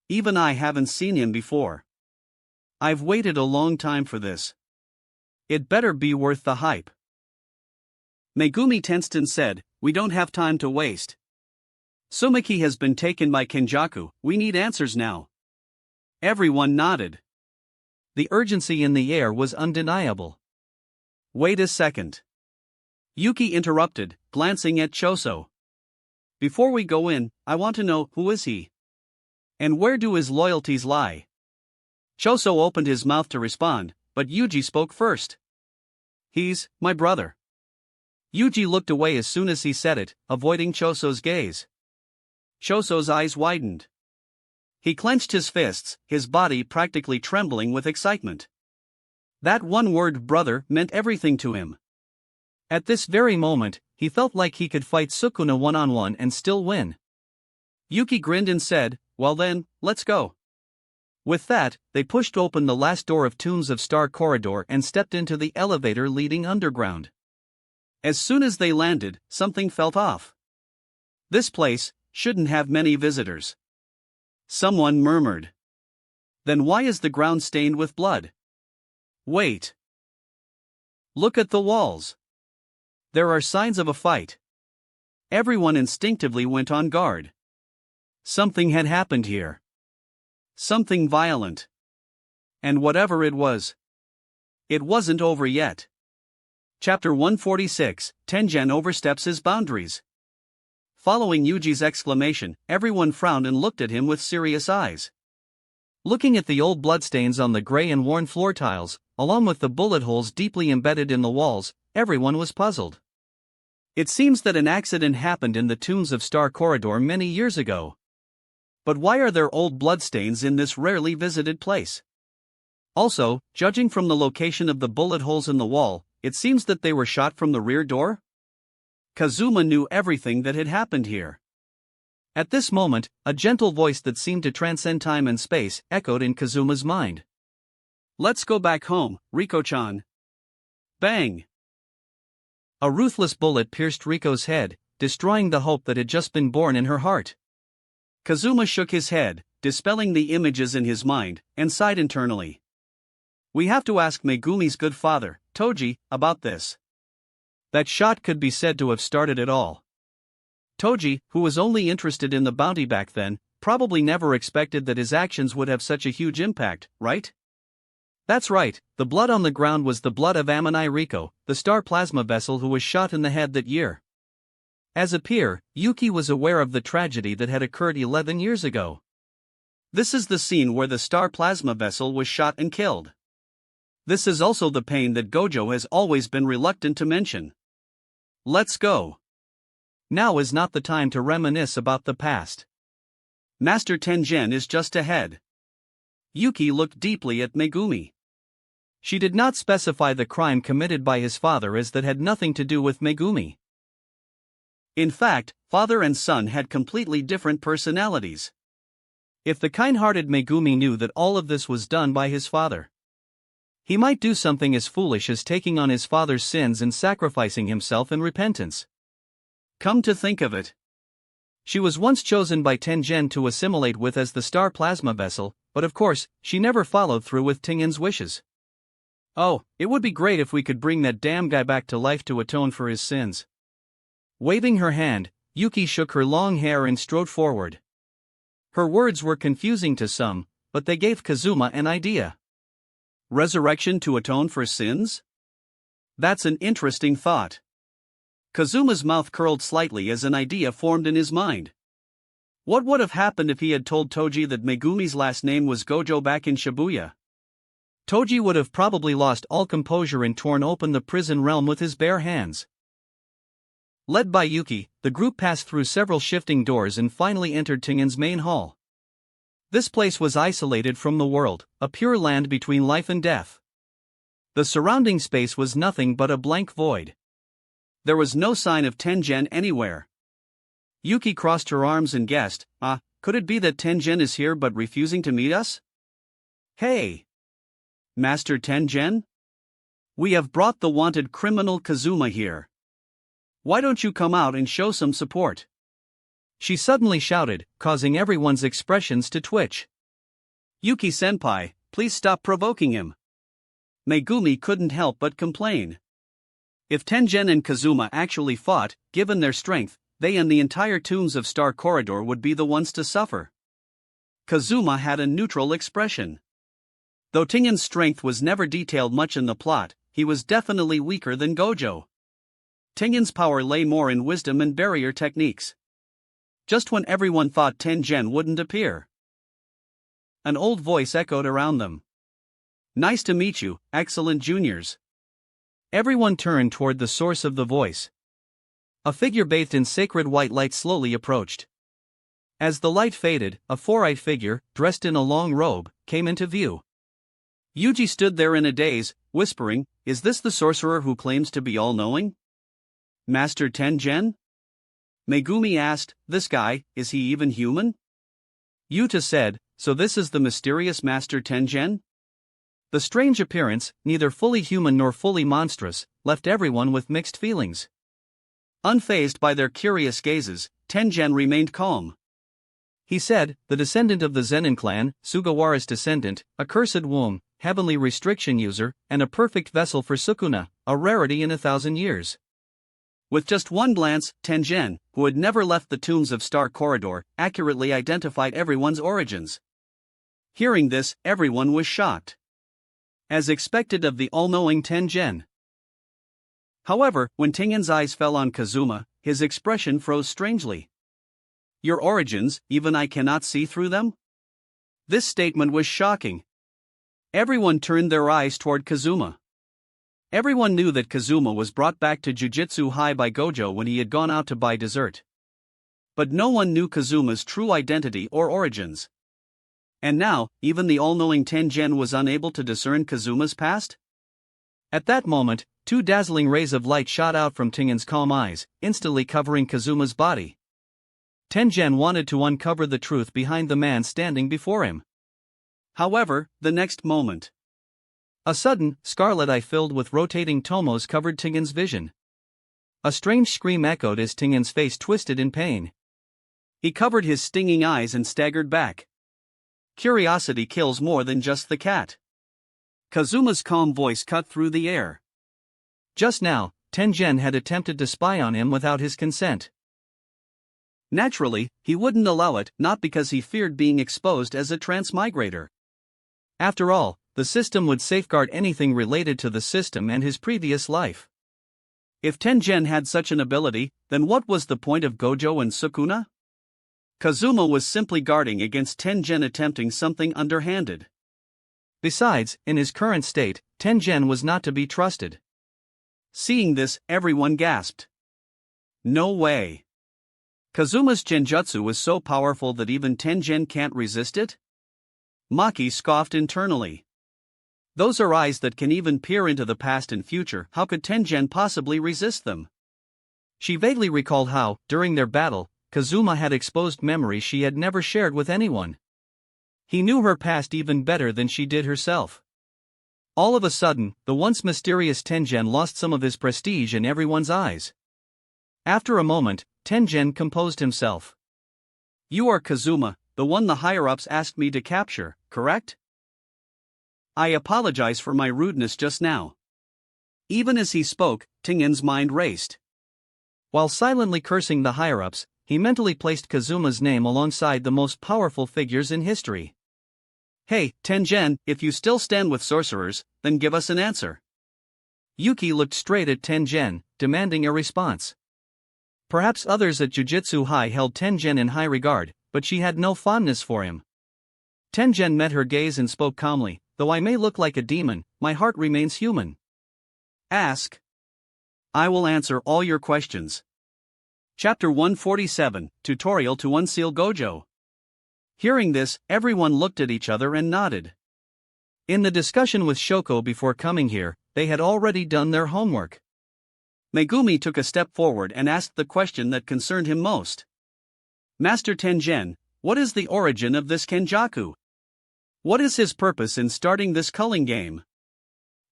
Speaker 1: Even I haven't seen him before. I've waited a long time for this. It better be worth the hype. Megumi tensed and said, we don't have time to waste. Sumiki has been taken by Kenjaku, we need answers now. Everyone nodded.
Speaker 2: The urgency in the air was undeniable.
Speaker 1: Wait a second. Yuki interrupted, glancing at Choso. Before we go in, I want to know, who is he? And where do his loyalties lie? Choso opened his mouth to respond, but Yuji spoke first. He's my brother. Yuji looked away as soon as he said it, avoiding Choso's gaze. Choso's eyes widened. He clenched his fists, his body practically trembling with excitement. That one word brother meant everything to him. At this very moment, he felt like he could fight Sukuna one-on-one and still win. Yuki grinned and said, well then, let's go. With that, they pushed open the last door of Tombs of Star Corridor and stepped into the elevator leading underground. As soon as they landed, something felt off. This place shouldn't have many visitors. Someone murmured. Then why is the ground stained with blood? Wait. Look at the walls. There are signs of a fight. Everyone instinctively went on guard. Something had happened here. Something violent. And whatever it was, it wasn't over yet. Chapter 146, Tengen oversteps his boundaries. Following Yuji's exclamation, everyone frowned and looked at him with serious eyes. Looking at the old bloodstains on the gray and worn floor tiles, along with the bullet holes deeply embedded in the walls, everyone was puzzled. It seems that an accident happened in the Tombs of Star Corridor many years ago. But why are there old bloodstains in this rarely visited place? Also, judging from the location of the bullet holes in the wall, it seems that they were shot from the rear door? Kazuma knew everything that had happened here. At this moment, a gentle voice that seemed to transcend time and space echoed in Kazuma's mind. Let's go back home, Riko-chan. Bang! A ruthless bullet pierced Riko's head, destroying the hope that had just been born in her heart. Kazuma shook his head, dispelling the images in his mind, and sighed internally. We have to ask Megumi's good father, Toji, about this. That shot could be said to have started it all. Toji, who was only interested in the bounty back then, probably never expected that his actions would have such a huge impact, right? That's right, the blood on the ground was the blood of Ammonai Riko, the star plasma vessel who was shot in the head that year. As a peer, Yuki was aware of the tragedy that had occurred 11 years ago. This is the scene where the star plasma vessel was shot and killed. This is also the pain that Gojo has always been reluctant to mention. Let's go. Now is not the time to reminisce about the past. Master Tengen is just ahead. Yuki looked deeply at Megumi. She did not specify the crime committed by his father as that had nothing to do with Megumi. In fact, father and son had completely different personalities. If the kind-hearted Megumi knew that all of this was done by his father, he might do something as foolish as taking on his father's sins and sacrificing himself in repentance. Come to think of it, she was once chosen by Tengen to assimilate with as the star plasma vessel, but of course, she never followed through with Tengen's wishes. Oh, it would be great if we could bring that damn guy back to life to atone for his sins. Waving her hand, Yuki shook her long hair and strode forward. Her words were confusing to some, but they gave Kazuma an idea. Resurrection to atone for sins? That's an interesting thought. Kazuma's mouth curled slightly as an idea formed in his mind. What would have happened if he had told Toji that Megumi's last name was Gojo back in Shibuya? Toji would have probably lost all composure and torn open the prison realm with his bare hands. Led by Yuki, the group passed through several shifting doors and finally entered Tengen's main hall. This place was isolated from the world, a pure land between life and death. The surrounding space was nothing but a blank void. There was no sign of Tengen anywhere. Yuki crossed her arms and guessed, could it be that Tengen is here but refusing to meet us? Hey! Master Tengen? We have brought the wanted criminal Kazuma here. Why don't you come out and show some support? She suddenly shouted, causing everyone's expressions to twitch. Yuki-senpai, please stop provoking him. Megumi couldn't help but complain. If Tengen and Kazuma actually fought, given their strength, they and the entire Tombs of Star Corridor would be the ones to suffer. Kazuma had a neutral expression. Though Tengen's strength was never detailed much in the plot, he was definitely weaker than Gojo. Tengen's power lay more in wisdom and barrier techniques. Just when everyone thought Tengen wouldn't appear, an old voice echoed around them. "Nice to meet you, excellent juniors." Everyone turned toward the source of the voice. A figure bathed in sacred white light slowly approached. As the light faded, a four-eyed figure, dressed in a long robe, came into view. Yuji stood there in a daze, whispering, "Is this the sorcerer who claims to be all-knowing? Master Tengen?" Megumi asked, "This guy, is he even human?" Yuta said, "So this is the mysterious Master Tengen?" The strange appearance, neither fully human nor fully monstrous, left everyone with mixed feelings. Unfazed by their curious gazes, Tengen remained calm. He said, "The descendant of the Zenin clan, Sugawara's descendant, a cursed womb, heavenly restriction user, and a perfect vessel for Sukuna, a rarity in 1,000 years." With just one glance, Tengen, who had never left the tombs of Star Corridor, accurately identified everyone's origins. Hearing this, everyone was shocked. As expected of the all-knowing Tengen. However, when Tengen's eyes fell on Kazuma, his expression froze strangely. "Your origins, even I cannot see through them?" This statement was shocking. Everyone turned their eyes toward Kazuma. Everyone knew that Kazuma was brought back to Jujutsu High by Gojo when he had gone out to buy dessert. But no one knew Kazuma's true identity or origins. And now, even the all-knowing Tengen was unable to discern Kazuma's past? At that moment, two dazzling rays of light shot out from Tengen's calm eyes, instantly covering Kazuma's body. Tengen wanted to uncover the truth behind the man standing before him. However, the next moment, a sudden, scarlet eye filled with rotating tomos covered Tengen's vision. A strange scream echoed as Tengen's face twisted in pain. He covered his stinging eyes and staggered back. Curiosity kills more than just the cat. Kazuma's calm voice cut through the air. Just now, Tengen had attempted to spy on him without his consent. Naturally, he wouldn't allow it, not because he feared being exposed as a transmigrator. After all, the system would safeguard anything related to the system and his previous life. If Tengen had such an ability, then what was the point of Gojo and Sukuna? Kazuma was simply guarding against Tengen attempting something underhanded. Besides, in his current state, Tengen was not to be trusted. Seeing this, everyone gasped. No way. Kazuma's genjutsu was so powerful that even Tengen can't resist it? Maki scoffed internally. Those are eyes that can even peer into the past and future, how could Tengen possibly resist them? She vaguely recalled how, during their battle, Kazuma had exposed memories she had never shared with anyone. He knew her past even better than she did herself. All of a sudden, the once mysterious Tengen lost some of his prestige in everyone's eyes. After a moment, Tengen composed himself. "You are Kazuma, the one the higher-ups asked me to capture, correct? I apologize for my rudeness just now." Even as he spoke, Tengen's mind raced. While silently cursing the higher-ups, he mentally placed Kazuma's name alongside the most powerful figures in history. "Hey, Tengen, if you still stand with sorcerers, then give us an answer." Yuki looked straight at Tengen, demanding a response. Perhaps others at Jujutsu High held Tengen in high regard, but she had no fondness for him. Tengen met her gaze and spoke calmly, "Though I may look like a demon, my heart remains human. Ask. I will answer all your questions." Chapter 147, Tutorial to Unseal Gojo. Hearing this, everyone looked at each other and nodded. In the discussion with Shoko before coming here, they had already done their homework. Megumi took a step forward and asked the question that concerned him most. "Master Tengen, what is the origin of this Kenjaku? What is his purpose in starting this culling game?"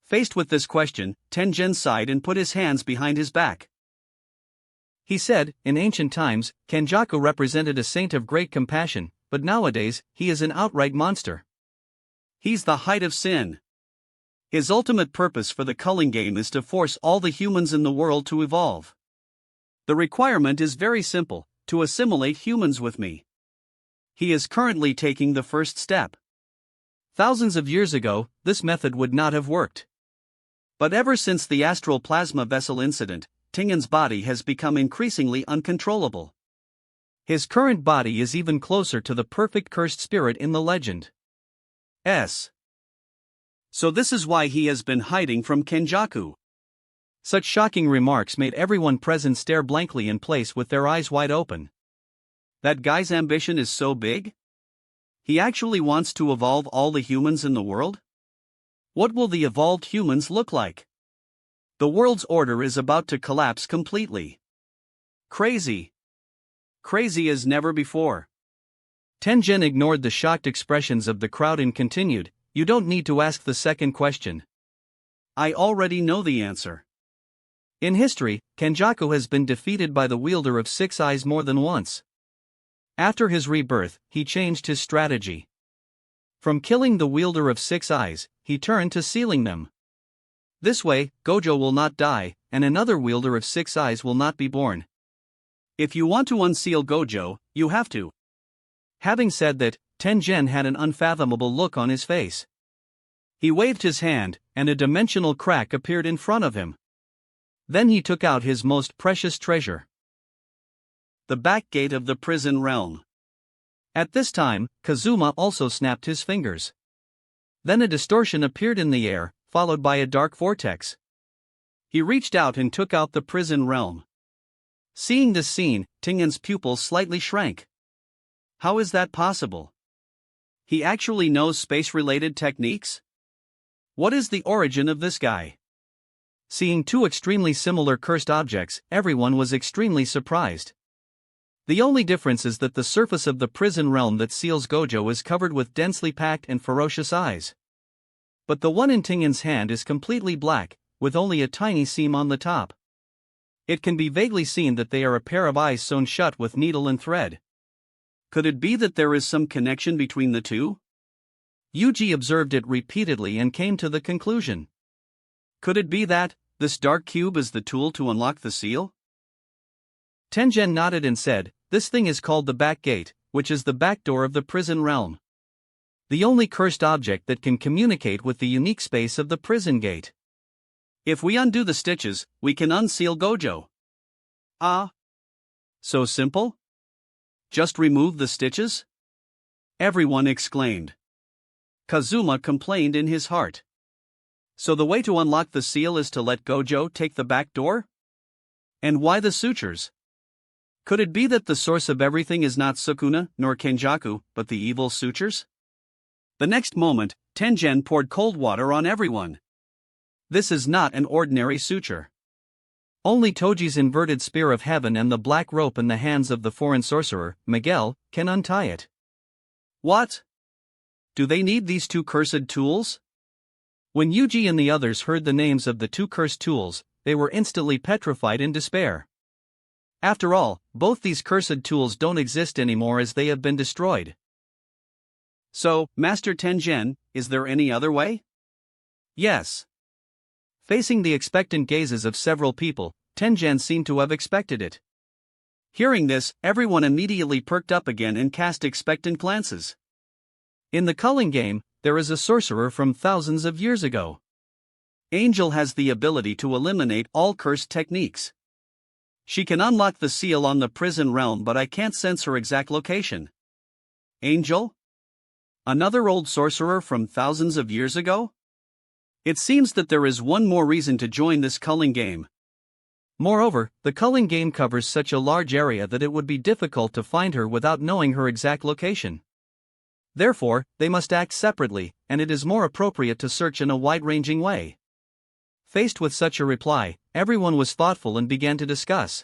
Speaker 1: Faced with this question, Tengen sighed and put his hands behind his back. He said, "In ancient times, Kenjaku represented a saint of great compassion, but nowadays, he is an outright monster. He's the height of sin. His ultimate purpose for the culling game is to force all the humans in the world to evolve. The requirement is very simple, to assimilate humans with me. He is currently taking the first step.
Speaker 2: Thousands of years ago, this method would not have worked.
Speaker 1: But ever since the astral plasma vessel incident, Tingen's body has become increasingly uncontrollable.
Speaker 2: His current body is even closer to the perfect cursed spirit in the legend.
Speaker 1: So this is why he has been hiding from Kenjaku.
Speaker 2: Such shocking remarks made everyone present stare blankly in place with their eyes wide open.
Speaker 1: That guy's ambition is so big? He actually wants to evolve all the humans in the world? What will the evolved humans look like? The world's order is about to collapse completely. Crazy. Crazy as never before.
Speaker 2: Tengen ignored the shocked expressions of the crowd and continued, "You don't need to ask the second question.
Speaker 1: I already know the answer."
Speaker 2: In history, Kenjaku has been defeated by the wielder of six eyes more than once. After his rebirth, he changed his strategy. From killing the wielder of six eyes, he turned to sealing them. This way, Gojo will not die, and another wielder of six eyes will not be born.
Speaker 1: If you want to unseal Gojo, you have to.
Speaker 2: Having said that, Tengen had an unfathomable look on his face. He waved his hand, and a dimensional crack appeared in front of him. Then he took out his most precious treasure.
Speaker 1: The back gate of the prison realm.
Speaker 2: At this time, Kazuma also snapped his fingers. Then a distortion appeared in the air, followed by a dark vortex.
Speaker 1: He reached out and took out the prison realm. Seeing this scene, Tingen's pupils slightly shrank. How is that possible? He actually knows space-related techniques? What is the origin of this guy?
Speaker 2: Seeing two extremely similar cursed objects, everyone was extremely surprised. The only difference is that the surface of the prison realm that seals Gojo is covered with densely packed and ferocious eyes. But the one in Tingen's hand is completely black, with only a tiny seam on the top. It can be vaguely seen that they are a pair of eyes sewn shut with needle and thread.
Speaker 1: Could it be that there is some connection between the two?
Speaker 2: Yuji observed it repeatedly and came to the conclusion.
Speaker 1: Could it be that this dark cube is the tool to unlock the seal?
Speaker 2: Tengen nodded and said, "This thing is called the back gate, which is the back door of the prison realm. The only cursed object that can communicate with the unique space of the prison gate.
Speaker 1: If we undo the stitches, we can unseal Gojo." Ah. So simple? Just remove the stitches? Everyone exclaimed. Kazuma complained in his heart. So the way to unlock the seal is to let Gojo take the back door? And why the sutures? Could it be that the source of everything is not Sukuna nor Kenjaku, but the evil sutures? The next moment, Tengen poured cold water on everyone. This is not an ordinary suture.
Speaker 2: Only Toji's inverted spear of heaven and the black rope in the hands of the foreign sorcerer, Miguel, can untie it.
Speaker 1: What? Do they need these two cursed tools?
Speaker 2: When Yuji and the others heard the names of the two cursed tools, they were instantly petrified in despair. After all, both these cursed tools don't exist anymore as they have been destroyed.
Speaker 1: So, Master Tengen, is there any other way?
Speaker 2: Yes. Facing the expectant gazes of several people, Tengen seemed to have expected it.
Speaker 1: Hearing this, everyone immediately perked up again and cast expectant glances.
Speaker 2: In the culling game, there is a sorcerer from thousands of years ago.
Speaker 1: Angel has the ability to eliminate all cursed techniques. She can unlock the seal on the prison realm, but I can't sense her exact location. Angel? Another old sorcerer from thousands of years ago? It seems that there is one more reason to join this culling game.
Speaker 2: Moreover, the culling game covers such a large area that it would be difficult to find her without knowing her exact location. Therefore, they must act separately, and it is more appropriate to search in a wide-ranging way. Faced with such a reply, everyone was thoughtful and began to discuss.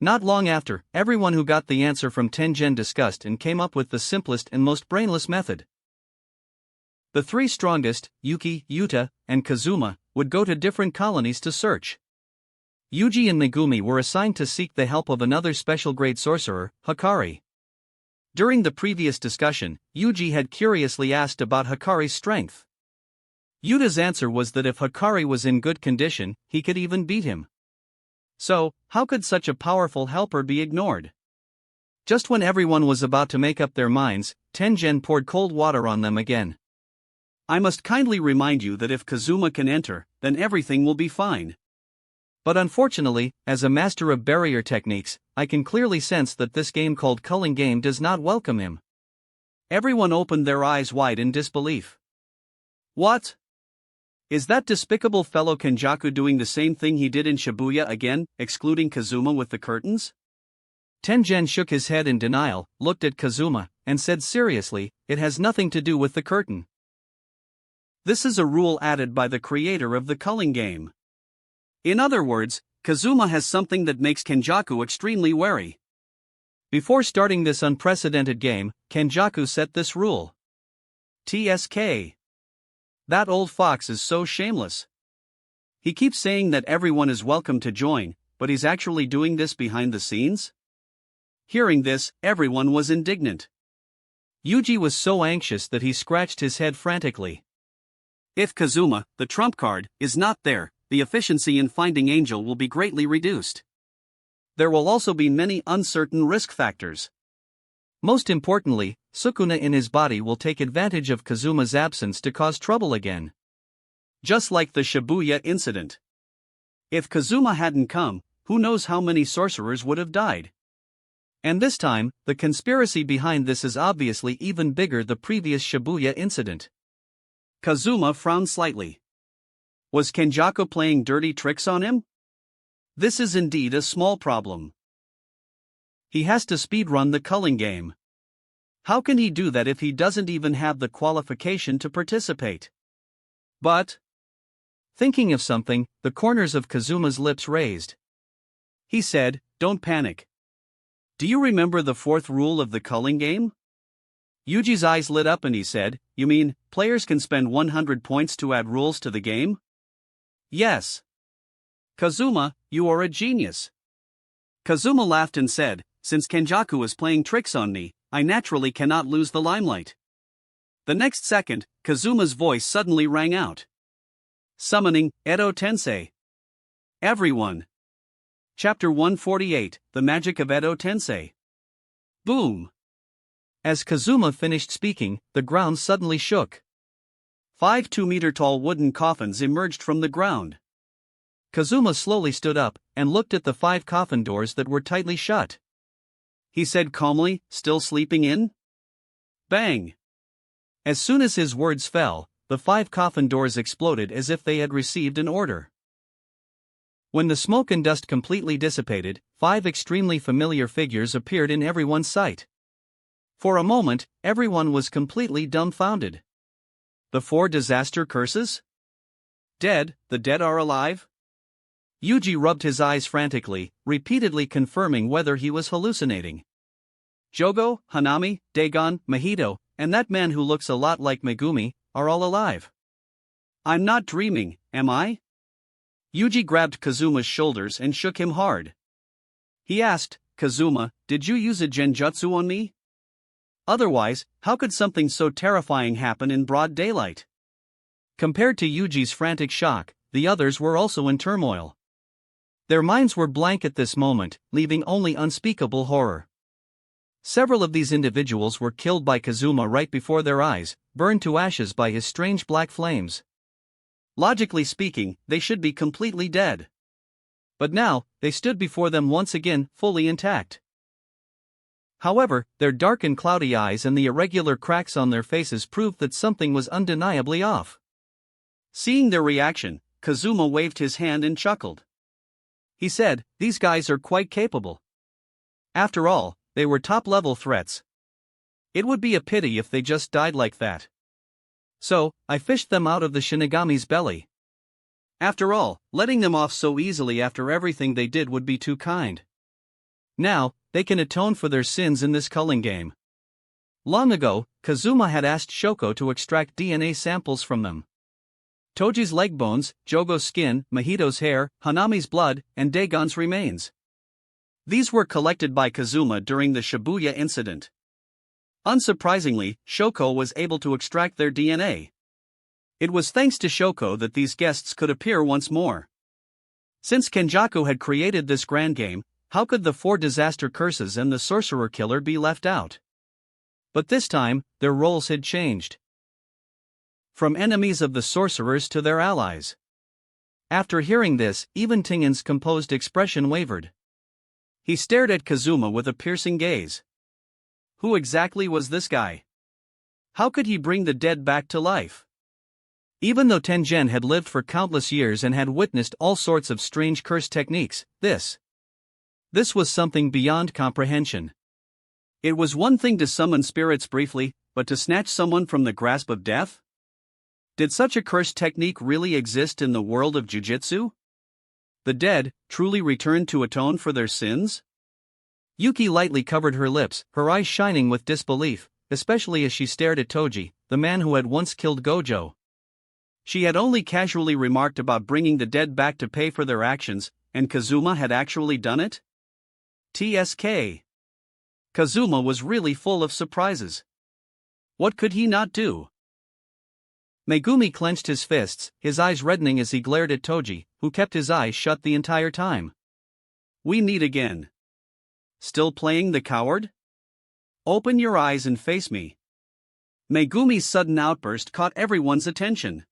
Speaker 2: Not long after, everyone who got the answer from Tengen discussed and came up with the simplest and most brainless method. The three strongest, Yuki, Yuta, and Kazuma, would go to different colonies to search. Yuji and Megumi were assigned to seek the help of another special-grade sorcerer, Hikari. During the previous discussion, Yuji had curiously asked about Hikari's strength. Yuta's answer was that if Hikari was in good condition, he could even beat him. So, how could such a powerful helper be ignored? Just when everyone was about to make up their minds, Tengen poured cold water on them again.
Speaker 1: I must kindly remind you that if Kazuma can enter, then everything will be fine.
Speaker 2: But unfortunately, as a master of barrier techniques, I can clearly sense that this game called Culling Game does not welcome him.
Speaker 1: Everyone opened their eyes wide in disbelief. What? Is that despicable fellow Kenjaku doing the same thing he did in Shibuya again, excluding Kazuma with the curtains?
Speaker 2: Tengen shook his head in denial, looked at Kazuma, and said seriously, "It has nothing to do with the curtain.
Speaker 1: This is a rule added by the creator of the Culling Game. In other words, Kazuma has something that makes Kenjaku extremely wary.
Speaker 2: Before starting this unprecedented game, Kenjaku set this rule.
Speaker 1: TSK. That old fox is so shameless. He keeps saying that everyone is welcome to join, but he's actually doing this behind the scenes? Hearing this, everyone was indignant.
Speaker 2: Yuji was so anxious that he scratched his head frantically.
Speaker 1: If Kazuma, the trump card, is not there, the efficiency in finding Angel will be greatly reduced. There will also be many uncertain risk factors.
Speaker 2: Most importantly, Sukuna in his body will take advantage of Kazuma's absence to cause trouble again.
Speaker 1: Just like the Shibuya incident. If Kazuma hadn't come, who knows how many sorcerers would have died.
Speaker 2: And this time, the conspiracy behind this is obviously even bigger than the previous Shibuya incident.
Speaker 1: Kazuma frowned slightly. Was Kenjaku playing dirty tricks on him? This is indeed a small problem. He has to speedrun the Culling Game. How can he do that if he doesn't even have the qualification to participate? But,
Speaker 2: thinking of something, the corners of Kazuma's lips raised.
Speaker 1: He said, "Don't panic. Do you remember the fourth rule of the Culling Game?" Yuji's eyes lit up and he said, "You mean, players can spend 100 points to add rules to the game?" "Yes." "Kazuma, you are a genius." Kazuma laughed and said, "Since Kenjaku is playing tricks on me, I naturally cannot lose the limelight." The next second, Kazuma's voice suddenly rang out. Summoning, Edo Tensei. Everyone. Chapter 148, The Magic of Edo Tensei. Boom.
Speaker 2: As Kazuma finished speaking, the ground suddenly shook.
Speaker 1: 5 2-meter-tall wooden coffins emerged from the ground.
Speaker 2: Kazuma slowly stood up, and looked at the 5 coffin doors that were tightly shut.
Speaker 1: He said calmly, "Still sleeping in?" Bang!
Speaker 2: As soon as his words fell, the 5 coffin doors exploded as if they had received an order. When the smoke and dust completely dissipated, 5 extremely familiar figures appeared in everyone's sight. For a moment, everyone was completely dumbfounded. The 4 disaster curses? Dead, the dead are alive? Yuji rubbed his eyes frantically, repeatedly confirming whether he was hallucinating. Jogo, Hanami, Dagon, Mahito, and that man who looks a lot like Megumi, are all alive. I'm not dreaming, am I? Yuji grabbed Kazuma's shoulders and shook him hard. He asked, "Kazuma, did you use a genjutsu on me? Otherwise, how could something so terrifying happen in broad daylight?" Compared to Yuji's frantic shock, the others were also in turmoil. Their minds were blank at this moment, leaving only unspeakable horror. Several of these individuals were killed by Kazuma right before their eyes, burned to ashes by his strange black flames. Logically speaking, they should be completely dead. But now, they stood before them once again, fully intact. However, their dark and cloudy eyes and the irregular cracks on their faces proved that something was undeniably off. Seeing their reaction, Kazuma waved his hand and chuckled. He said, "These guys are quite capable. After all, they were top-level threats. It would be a pity if they just died like that. So, I fished them out of the Shinigami's belly. After all, letting them off so easily after everything they did would be too kind. Now, they can atone for their sins in this Culling Game." Long ago, Kazuma had asked Shoko to extract DNA samples from them. Toji's leg bones, Jogo's skin, Mahito's hair, Hanami's blood, and Dagon's remains. These were collected by Kazuma during the Shibuya incident. Unsurprisingly, Shoko was able to extract their DNA. It was thanks to Shoko that these guests could appear once more. Since Kenjaku had created this grand game, how could the 4 disaster curses and the sorcerer killer be left out? But this time, their roles had changed. from enemies of the sorcerers to their allies. After hearing this, even Tingen's composed expression wavered. He stared at Kazuma with a piercing gaze. Who exactly was this guy? How could he bring the dead back to life? Even though Tengen had lived for countless years and had witnessed all sorts of strange curse techniques, this was something beyond comprehension.
Speaker 1: It was one thing to summon spirits briefly, but to snatch someone from the grasp of death? Did such a curse technique really exist in the world of Jujutsu? The dead truly returned to atone for their sins?
Speaker 2: Yuki lightly covered her lips, her eyes shining with disbelief, especially as she stared at Toji, the man who had once killed Gojo.
Speaker 1: She had only casually remarked about bringing the dead back to pay for their actions, and Kazuma had actually done it? TSK. Kazuma was really full of surprises. What could he not do?
Speaker 2: Megumi clenched his fists, his eyes reddening as he glared at Toji, who kept his eyes shut the entire time.
Speaker 1: We meet again. Still playing the coward? Open your eyes and face me. Megumi's sudden outburst caught everyone's attention.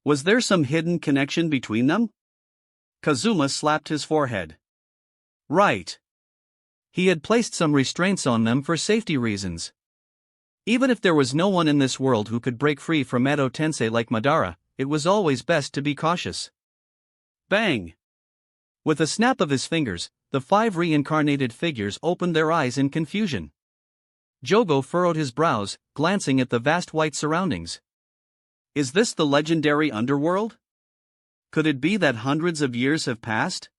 Speaker 1: Was there some hidden connection between them? Kazuma slapped his forehead. Right.
Speaker 2: He had placed some restraints on them for safety reasons. Even if there was no one in this world who could break free from Edo Tensei like Madara, it was always best to be cautious.
Speaker 1: Bang!
Speaker 2: With a snap of his fingers, the 5 reincarnated figures opened their eyes in confusion. Jogo furrowed his brows, glancing at the vast white surroundings.
Speaker 1: Is this the legendary underworld? Could it be that hundreds of years have passed?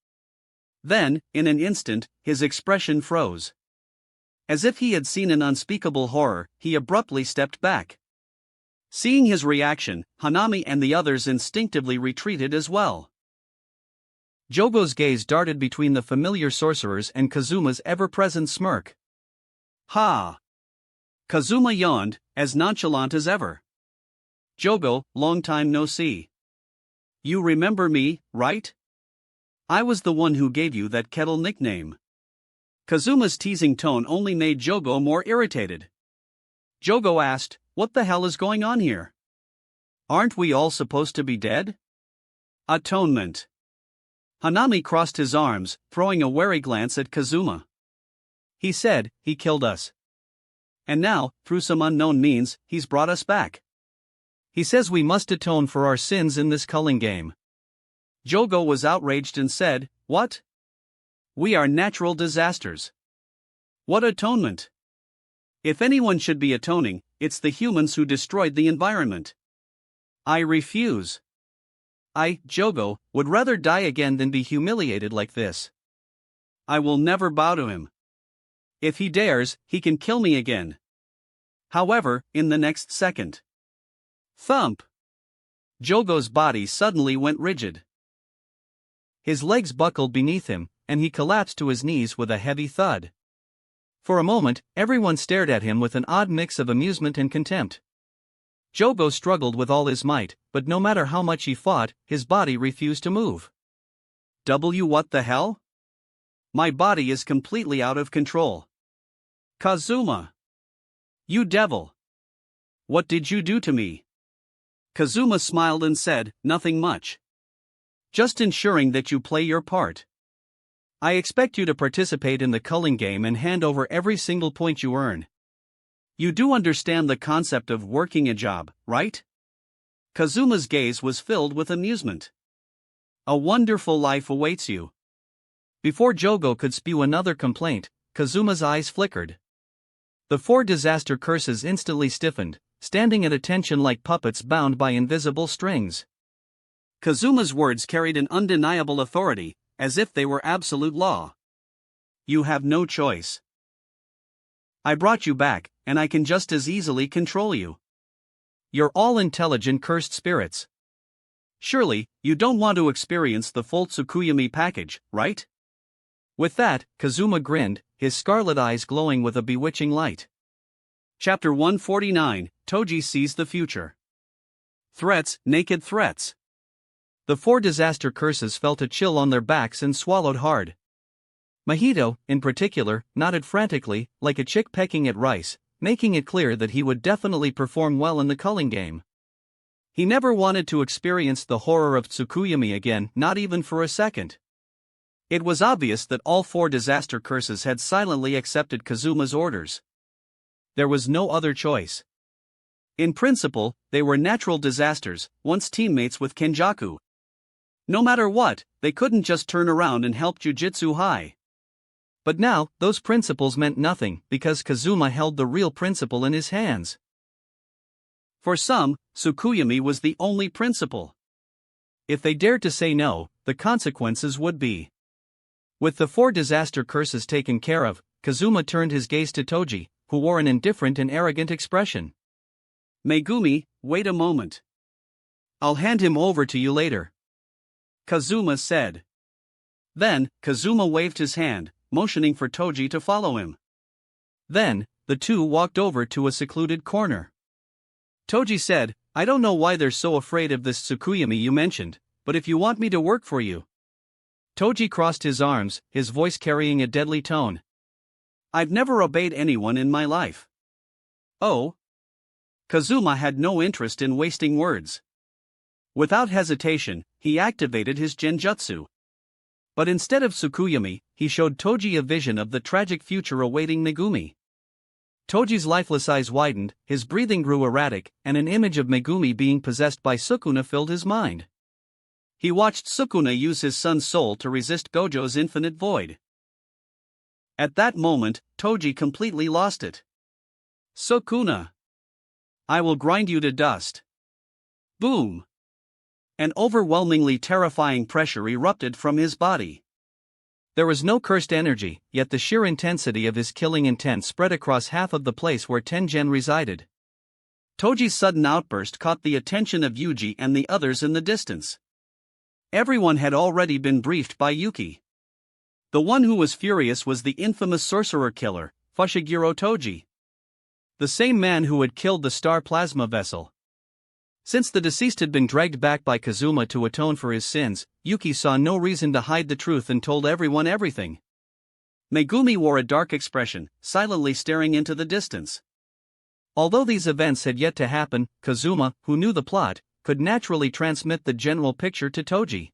Speaker 1: Then, in an instant, his expression froze. As if he had seen an unspeakable horror, he abruptly stepped back. Seeing his reaction, Hanami and the others instinctively retreated as well.
Speaker 2: Jogo's gaze darted between the familiar sorcerers and Kazuma's ever-present smirk.
Speaker 1: Ha! Kazuma yawned, as nonchalant as ever. Jogo, long time no see. You remember me, right? I was the one who gave you that kettle nickname. Kazuma's teasing tone only made Jogo more irritated. Jogo asked, what the hell is going on here? Aren't we all supposed to be dead? Atonement. Hanami crossed his arms, throwing a wary glance at Kazuma. He said, he killed us. And now, through some unknown means, he's brought us back. He says we must atone for our sins in this culling game. Jogo was outraged and said, what? We are natural disasters. What atonement? If anyone should be atoning, it's the humans who destroyed the environment. I refuse. I, Jogo, would rather die again than be humiliated like this. I will never bow to him. If he dares, he can kill me again. However, in the next second. Thump! Jogo's body suddenly went rigid. His legs buckled beneath him, and he collapsed to his knees with a heavy thud. For a moment, everyone stared at him with an odd mix of amusement and contempt. Jogo struggled with all his might, but no matter how much he fought, his body refused to move. What the hell? My body is completely out of control. Kazuma! You devil! What did you do to me? Kazuma smiled and said, nothing much. Just ensuring that you play your part. I expect you to participate in the culling game and hand over every single point you earn. You do understand the concept of working a job, right? Kazuma's gaze was filled with amusement. A wonderful life awaits you. Before Jogo could spew another complaint, Kazuma's eyes flickered. The 4 disaster curses instantly stiffened, standing at attention like puppets bound by invisible strings. Kazuma's words carried an undeniable authority, as if they were absolute law. You have no choice. I brought you back, and I can just as easily control you. You're all intelligent cursed spirits. Surely, you don't want to experience the full Tsukuyami package, right? With that, Kazuma grinned, his scarlet eyes glowing with a bewitching light. Chapter 149, Toji Sees the Future. Threats, naked threats. The 4 disaster curses felt a chill on their backs and swallowed hard. Mahito, in particular, nodded frantically, like a chick pecking at rice, making it clear that he would definitely perform well in the culling game.
Speaker 2: He never wanted to experience the horror of Tsukuyomi again, not even for a second. It was obvious that all 4 disaster curses had silently accepted Kazuma's orders. There was no other choice. In principle, they were natural disasters, once teammates with Kenjaku. No matter what, they couldn't just turn around and help Jujutsu High. But now, those principles meant nothing because Kazuma held the real principle in his hands. For some, Tsukuyomi was the only principle. If they dared to say no, the consequences would be. With the 4 disaster curses taken care of, Kazuma turned his gaze to Toji, who wore an indifferent and arrogant expression.
Speaker 1: Megumi, wait a moment.
Speaker 2: I'll hand him over to you later,
Speaker 1: Kazuma said. Then, Kazuma waved his hand, motioning for Toji to follow him.
Speaker 2: Then, the two walked over to a secluded corner.
Speaker 1: Toji said, I don't know why they're so afraid of this Tsukuyomi you mentioned, but if you want me to work for you.
Speaker 2: Toji crossed his arms, his voice carrying a deadly tone.
Speaker 1: I've never obeyed anyone in my life. Oh? Kazuma had no interest in wasting words. Without hesitation, he activated his genjutsu. But instead of Tsukuyomi, he showed Toji a vision of the tragic future awaiting Megumi. Toji's lifeless eyes widened, his breathing grew erratic, and an image of Megumi being possessed by Sukuna filled his mind. He watched Sukuna use his son's soul to resist Gojo's infinite void. At that moment, Toji completely lost it. Sukuna! I will grind you to dust. Boom! An overwhelmingly terrifying pressure erupted from his body. There was no cursed energy, yet the sheer intensity of his killing intent spread across half of the place where Tengen resided. Toji's sudden outburst caught the attention of Yuji and the others in the distance. Everyone had already been briefed by Yuki. The one who was furious was the infamous sorcerer killer, Fushiguro Toji. The same man who had killed the star plasma vessel. Since the deceased had been dragged back by Kazuma to atone for his sins, Yuki saw no reason to hide the truth and told everyone everything. Megumi wore a dark expression, silently staring into the distance. Although these events had yet to happen, Kazuma, who knew the plot, could naturally transmit the general picture to Toji.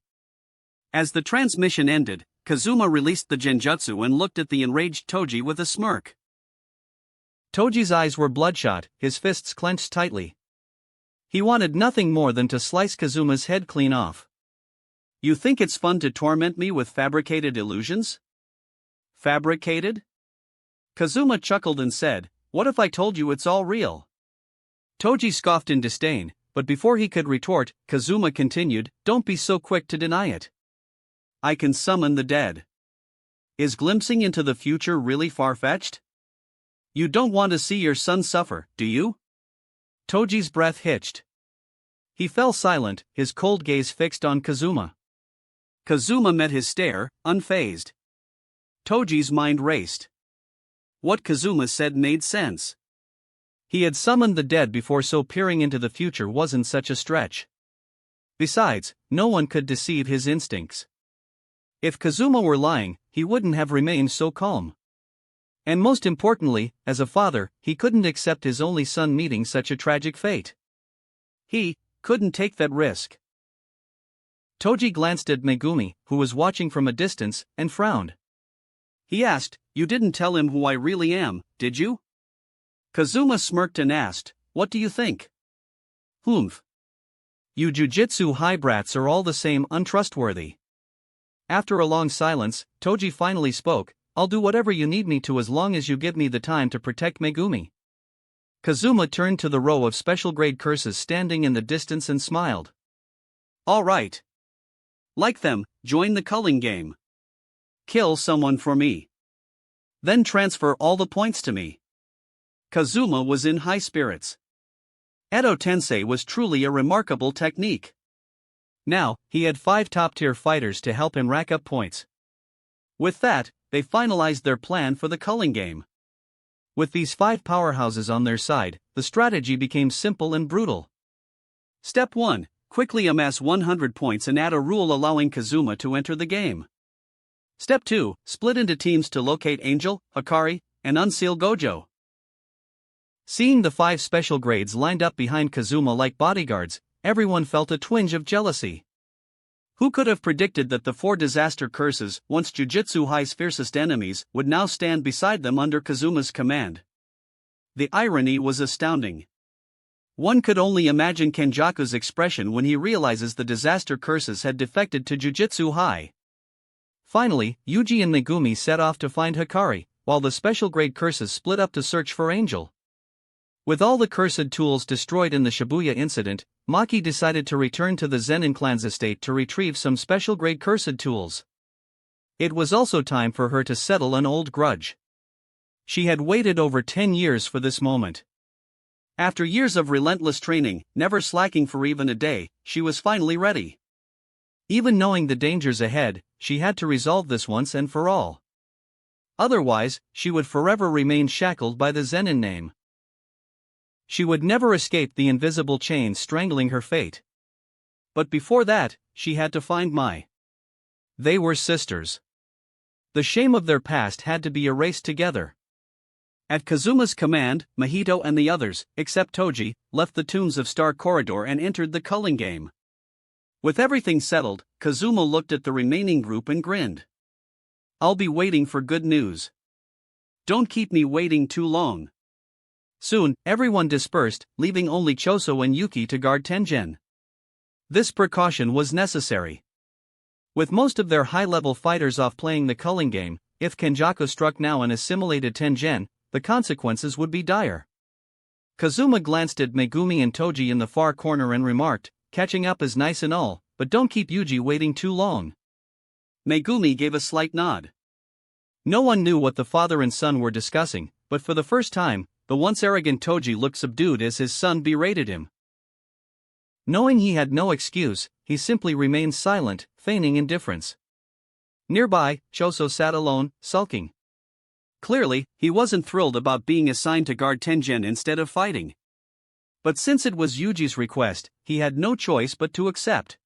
Speaker 1: As the transmission ended, Kazuma released the genjutsu and looked at the enraged Toji with a smirk. Toji's eyes were bloodshot, his fists clenched tightly. He wanted nothing more than to slice Kazuma's head clean off. You think it's fun to torment me with fabricated illusions? Fabricated? Kazuma chuckled and said, what if I told you it's all real? Toji scoffed in disdain, but before he could retort, Kazuma continued, don't be so quick to deny it. I can summon the dead. Is glimpsing into the future really far-fetched? You don't want to see your son suffer, do you? Toji's breath hitched. He fell silent, his cold gaze fixed on Kazuma. Kazuma met his stare, unfazed. Toji's mind raced. What Kazuma said made sense. He had summoned the dead before, so peering into the future wasn't such a stretch. Besides, no one could deceive his instincts. If Kazuma were lying, he wouldn't have remained so calm. And most importantly, as a father, he couldn't accept his only son meeting such a tragic fate. He couldn't take that risk. Toji glanced at Megumi, who was watching from a distance, and frowned. He asked, you didn't tell him who I really am, did you? Kazuma smirked and asked, what do you think? Humph. You Jujutsu high brats are all the same untrustworthy. After a long silence, Toji finally spoke, I'll do whatever you need me to as long as you give me the time to protect Megumi. Kazuma turned to the row of special grade curses standing in the distance and smiled. All right. Like them, join the culling game. Kill someone for me. Then transfer all the points to me. Kazuma was in high spirits. Edo Tensei was truly a remarkable technique. Now, he had 5 top-tier fighters to help him rack up points. With that, they finalized their plan for the culling game. With these 5 powerhouses on their side, the strategy became simple and brutal. Step 1. Quickly amass 100 points and add a rule allowing Kazuma to enter the game. Step 2. Split into teams to locate Angel, Hikari, and unseal Gojo. Seeing the 5 special grades lined up behind Kazuma like bodyguards,
Speaker 2: everyone felt a twinge of jealousy.
Speaker 1: Who could have predicted that the 4 disaster curses, once Jujutsu High's fiercest enemies, would now stand beside them under Kazuma's command? The irony was astounding. One could only imagine Kenjaku's expression when he realizes the disaster curses had defected to Jujutsu High. Finally, Yuji and Megumi set off to find Hikari, while the special grade curses split up to search for Angel. With all the cursed tools destroyed in the Shibuya incident, Maki decided to return to the Zenin clan's estate to retrieve some special grade cursed tools. It was also time for her to settle an old grudge. She had waited over 10 years for this moment. After years of relentless training, never slacking for even a day, she was finally ready. Even knowing the dangers ahead, she had to resolve this once and for all. Otherwise, she would forever remain shackled by the Zenin name. She would never escape the invisible chains strangling her fate. But before that, she had to find Mai. They were sisters. The shame of their past had to be erased together. At Kazuma's command, Mahito and the others, except Toji, left the tombs of Star Corridor and entered the culling game. With everything settled, Kazuma looked at the remaining group and grinned. "I'll be waiting for good news. Don't keep me waiting too long." Soon, everyone dispersed, leaving only Choso and Yuki to guard Tengen. This precaution was necessary. With most of their high-level fighters off playing the culling game, if Kenjaku struck now and assimilated Tengen, the consequences would be dire. Kazuma glanced at Megumi and Toji in the far corner and remarked, "Catching up is nice and all, but don't keep Yuji waiting too long." Megumi gave a slight nod. No one knew what the father and son were discussing, but for the first time, the once arrogant Toji looked subdued as his son berated him. Knowing he had no excuse, he simply remained silent, feigning indifference. Nearby, Choso sat alone, sulking. Clearly, he wasn't thrilled about being assigned to guard Tengen instead of fighting. But since it was Yuji's request, he had no choice but to accept.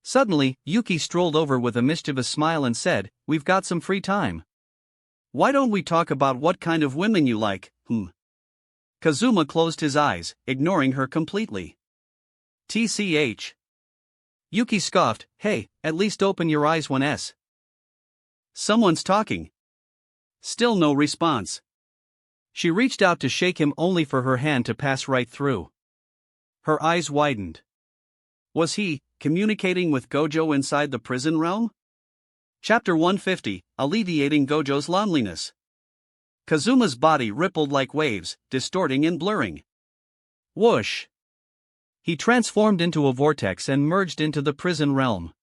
Speaker 1: Suddenly, Yuki strolled over with a mischievous smile and said, "We've got some free time. Why don't we talk about what kind of women you like?" Kazuma closed his eyes, ignoring her completely. "TCH. Yuki scoffed, "Hey, at least open your eyes when s. Someone's talking." Still no response. She reached out to shake him only for her hand to pass right through. Her eyes widened. Was he communicating with Gojo inside the prison realm? Chapter 150, Alleviating Gojo's Loneliness. Kazuma's body rippled like waves, distorting and blurring. Whoosh! He transformed into a vortex and merged into the prison realm.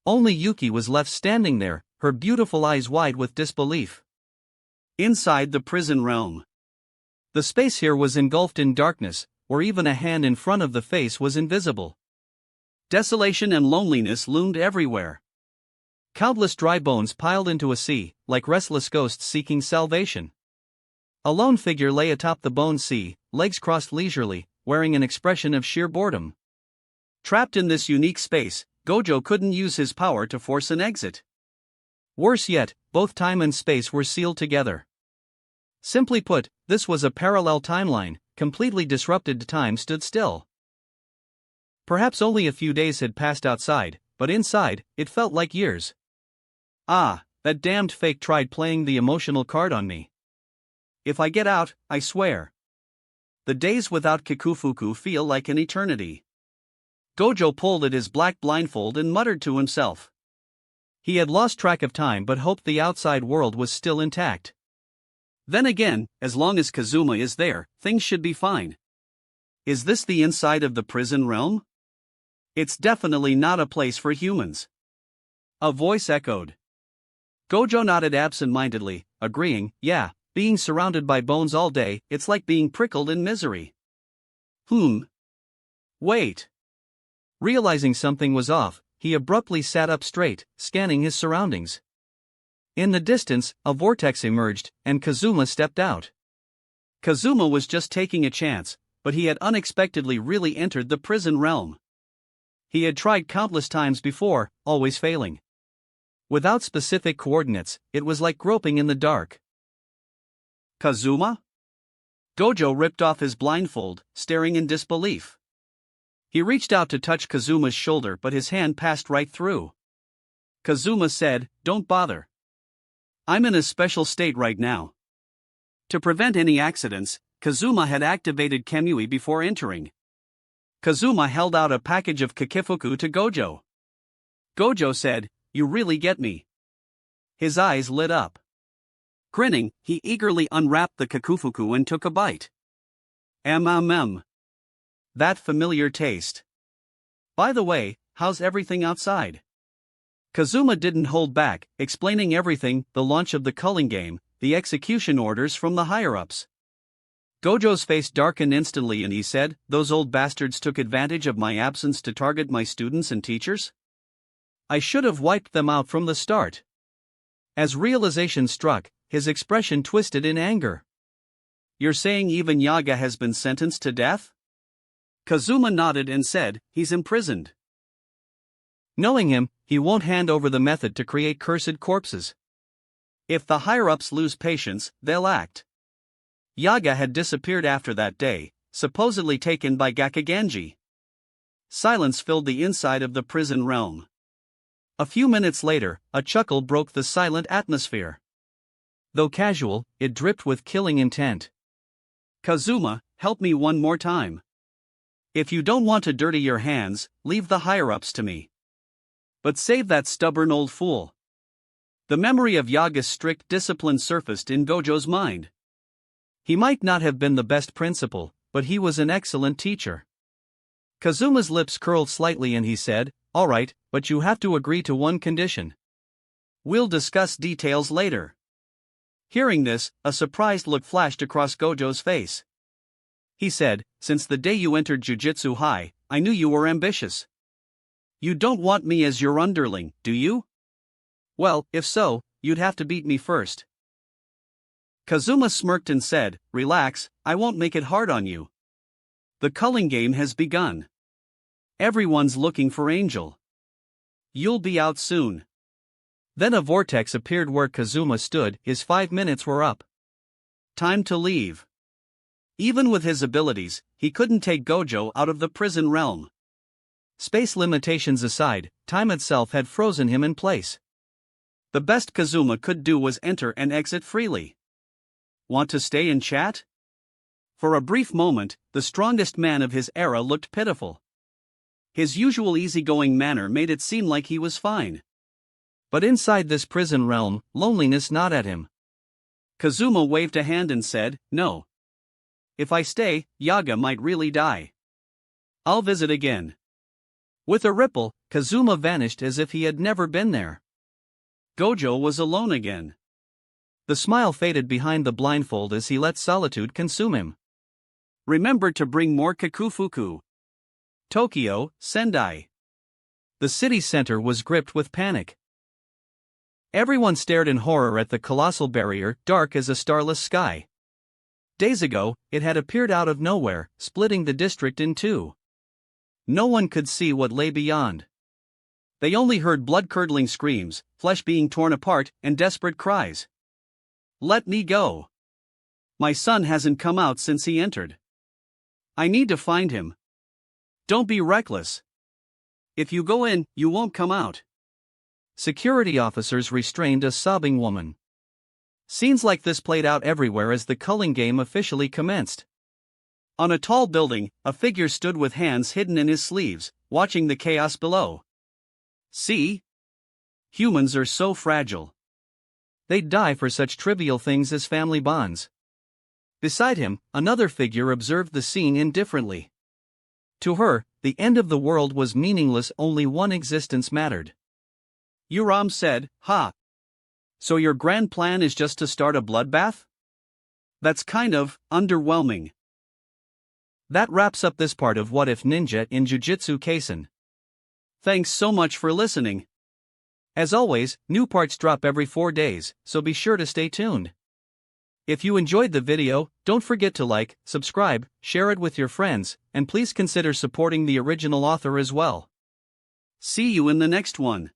Speaker 1: Only Yuki was left standing there, her beautiful eyes wide with disbelief. Inside the prison realm. The space here was engulfed in darkness, where even a hand in front of the face was invisible. Desolation and loneliness loomed everywhere. Countless dry bones piled into a sea, like restless ghosts seeking salvation. A lone figure lay atop the bone sea, legs crossed leisurely, wearing an expression of sheer boredom. Trapped in this unique space, Gojo couldn't use his power to force an exit. Worse yet, both time and space were sealed together. Simply put, this was a parallel timeline, completely disrupted. Time stood still. Perhaps only a few days had passed outside, but inside, it felt like years. Ah, that damned fake tried playing the emotional card on me. If I get out, I swear. The days without Kikufuku feel like an eternity. Gojo pulled at his black blindfold and muttered to himself. He had lost track of time but hoped the outside world was still intact. Then again, as long as Kazuma is there, things should be fine. Is this the inside of the prison realm? It's definitely not a place for humans. A voice echoed. Gojo nodded absent-mindedly, agreeing, yeah, being surrounded by bones all day, it's like being prickled in misery. Wait. Realizing something was off, he abruptly sat up straight, scanning his surroundings. In the distance, a vortex emerged, and Kazuma stepped out. Kazuma was just taking a chance, but he had unexpectedly really entered the prison realm. He had tried countless times before, always failing. Without specific coordinates, it was like groping in the dark. Kazuma? Gojo ripped off his blindfold, staring in disbelief. He reached out to touch Kazuma's shoulder, but his hand passed right through. Kazuma said, "Don't bother. I'm in a special state right now." To prevent any accidents, Kazuma had activated Kamui before entering. Kazuma held out a package of Kakifuku to Gojo. Gojo said, "You really get me." His eyes lit up. Grinning, he eagerly unwrapped the Kakufuku and took a bite. That familiar taste. By the way, how's everything outside? Kazuma didn't hold back, explaining everything: the launch of the culling game, the execution orders from the higher-ups. Gojo's face darkened instantly and he said, "Those old bastards took advantage of my absence to target my students and teachers? I should have wiped them out from the start." As realization struck, his expression twisted in anger. "You're saying even Yaga has been sentenced to death?" Kazuma nodded and said, "He's imprisoned. Knowing him, he won't hand over the method to create cursed corpses. If the higher-ups lose patience, they'll act." Yaga had disappeared after that day, supposedly taken by Gakuganji. Silence filled the inside of the prison realm. A few minutes later, a chuckle broke the silent atmosphere. Though casual, it dripped with killing intent. "Kazuma, help me one more time. If you don't want to dirty your hands, leave the higher-ups to me. But save that stubborn old fool." The memory of Yaga's strict discipline surfaced in Gojo's mind. He might not have been the best principal, but he was an excellent teacher. Kazuma's lips curled slightly and he said, "All right, but you have to agree to one condition. We'll discuss details later." Hearing this, a surprised look flashed across Gojo's face. He said, "Since the day you entered Jujutsu High, I knew you were ambitious. You don't want me as your underling, do you? Well, if so, you'd have to beat me first." Kazuma smirked and said, "Relax, I won't make it hard on you. The culling game has begun. Everyone's looking for Angel. You'll be out soon." Then a vortex appeared where Kazuma stood. His 5 minutes were up. Time to leave. Even with his abilities, he couldn't take Gojo out of the prison realm. Space limitations aside, time itself had frozen him in place. The best Kazuma could do was enter and exit freely. Want to stay and chat? For a brief moment, the strongest man of his era looked pitiful. His usual easygoing manner made it seem like he was fine. But inside this prison realm, loneliness gnawed at him. Kazuma waved a hand and said, "No. If I stay, Yaga might really die. I'll visit again." With a ripple, Kazuma vanished as if he had never been there. Gojo was alone again. The smile faded behind the blindfold as he let solitude consume him. "Remember to bring more Kakufuku. Tokyo, Sendai." The city center was gripped with panic. Everyone stared in horror at the colossal barrier, dark as a starless sky. Days ago, it had appeared out of nowhere, splitting the district in two. No one could see what lay beyond. They only heard blood-curdling screams, flesh being torn apart, and desperate cries. "Let me go. My son hasn't come out since he entered. I need to find him. Don't be reckless. If you go in, you won't come out." Security officers restrained a sobbing woman. Scenes like this played out everywhere as the culling game officially commenced. On a tall building, a figure stood with hands hidden in his sleeves, watching the chaos below. "See? Humans are so fragile. They'd die for such trivial things as family bonds." Beside him, another figure observed the scene indifferently. To her, the end of the world was meaningless, only one existence mattered. Yuram said, "Ha. So your grand plan is just to start a bloodbath? That's kind of underwhelming." That wraps up this part of What If Ninja in Jujutsu Kaisen. Thanks so much for listening. As always, new parts drop every 4 days, so be sure to stay tuned. If you enjoyed the video, don't forget to like, subscribe, share it with your friends, and please consider supporting the original author as well. See you in the next one.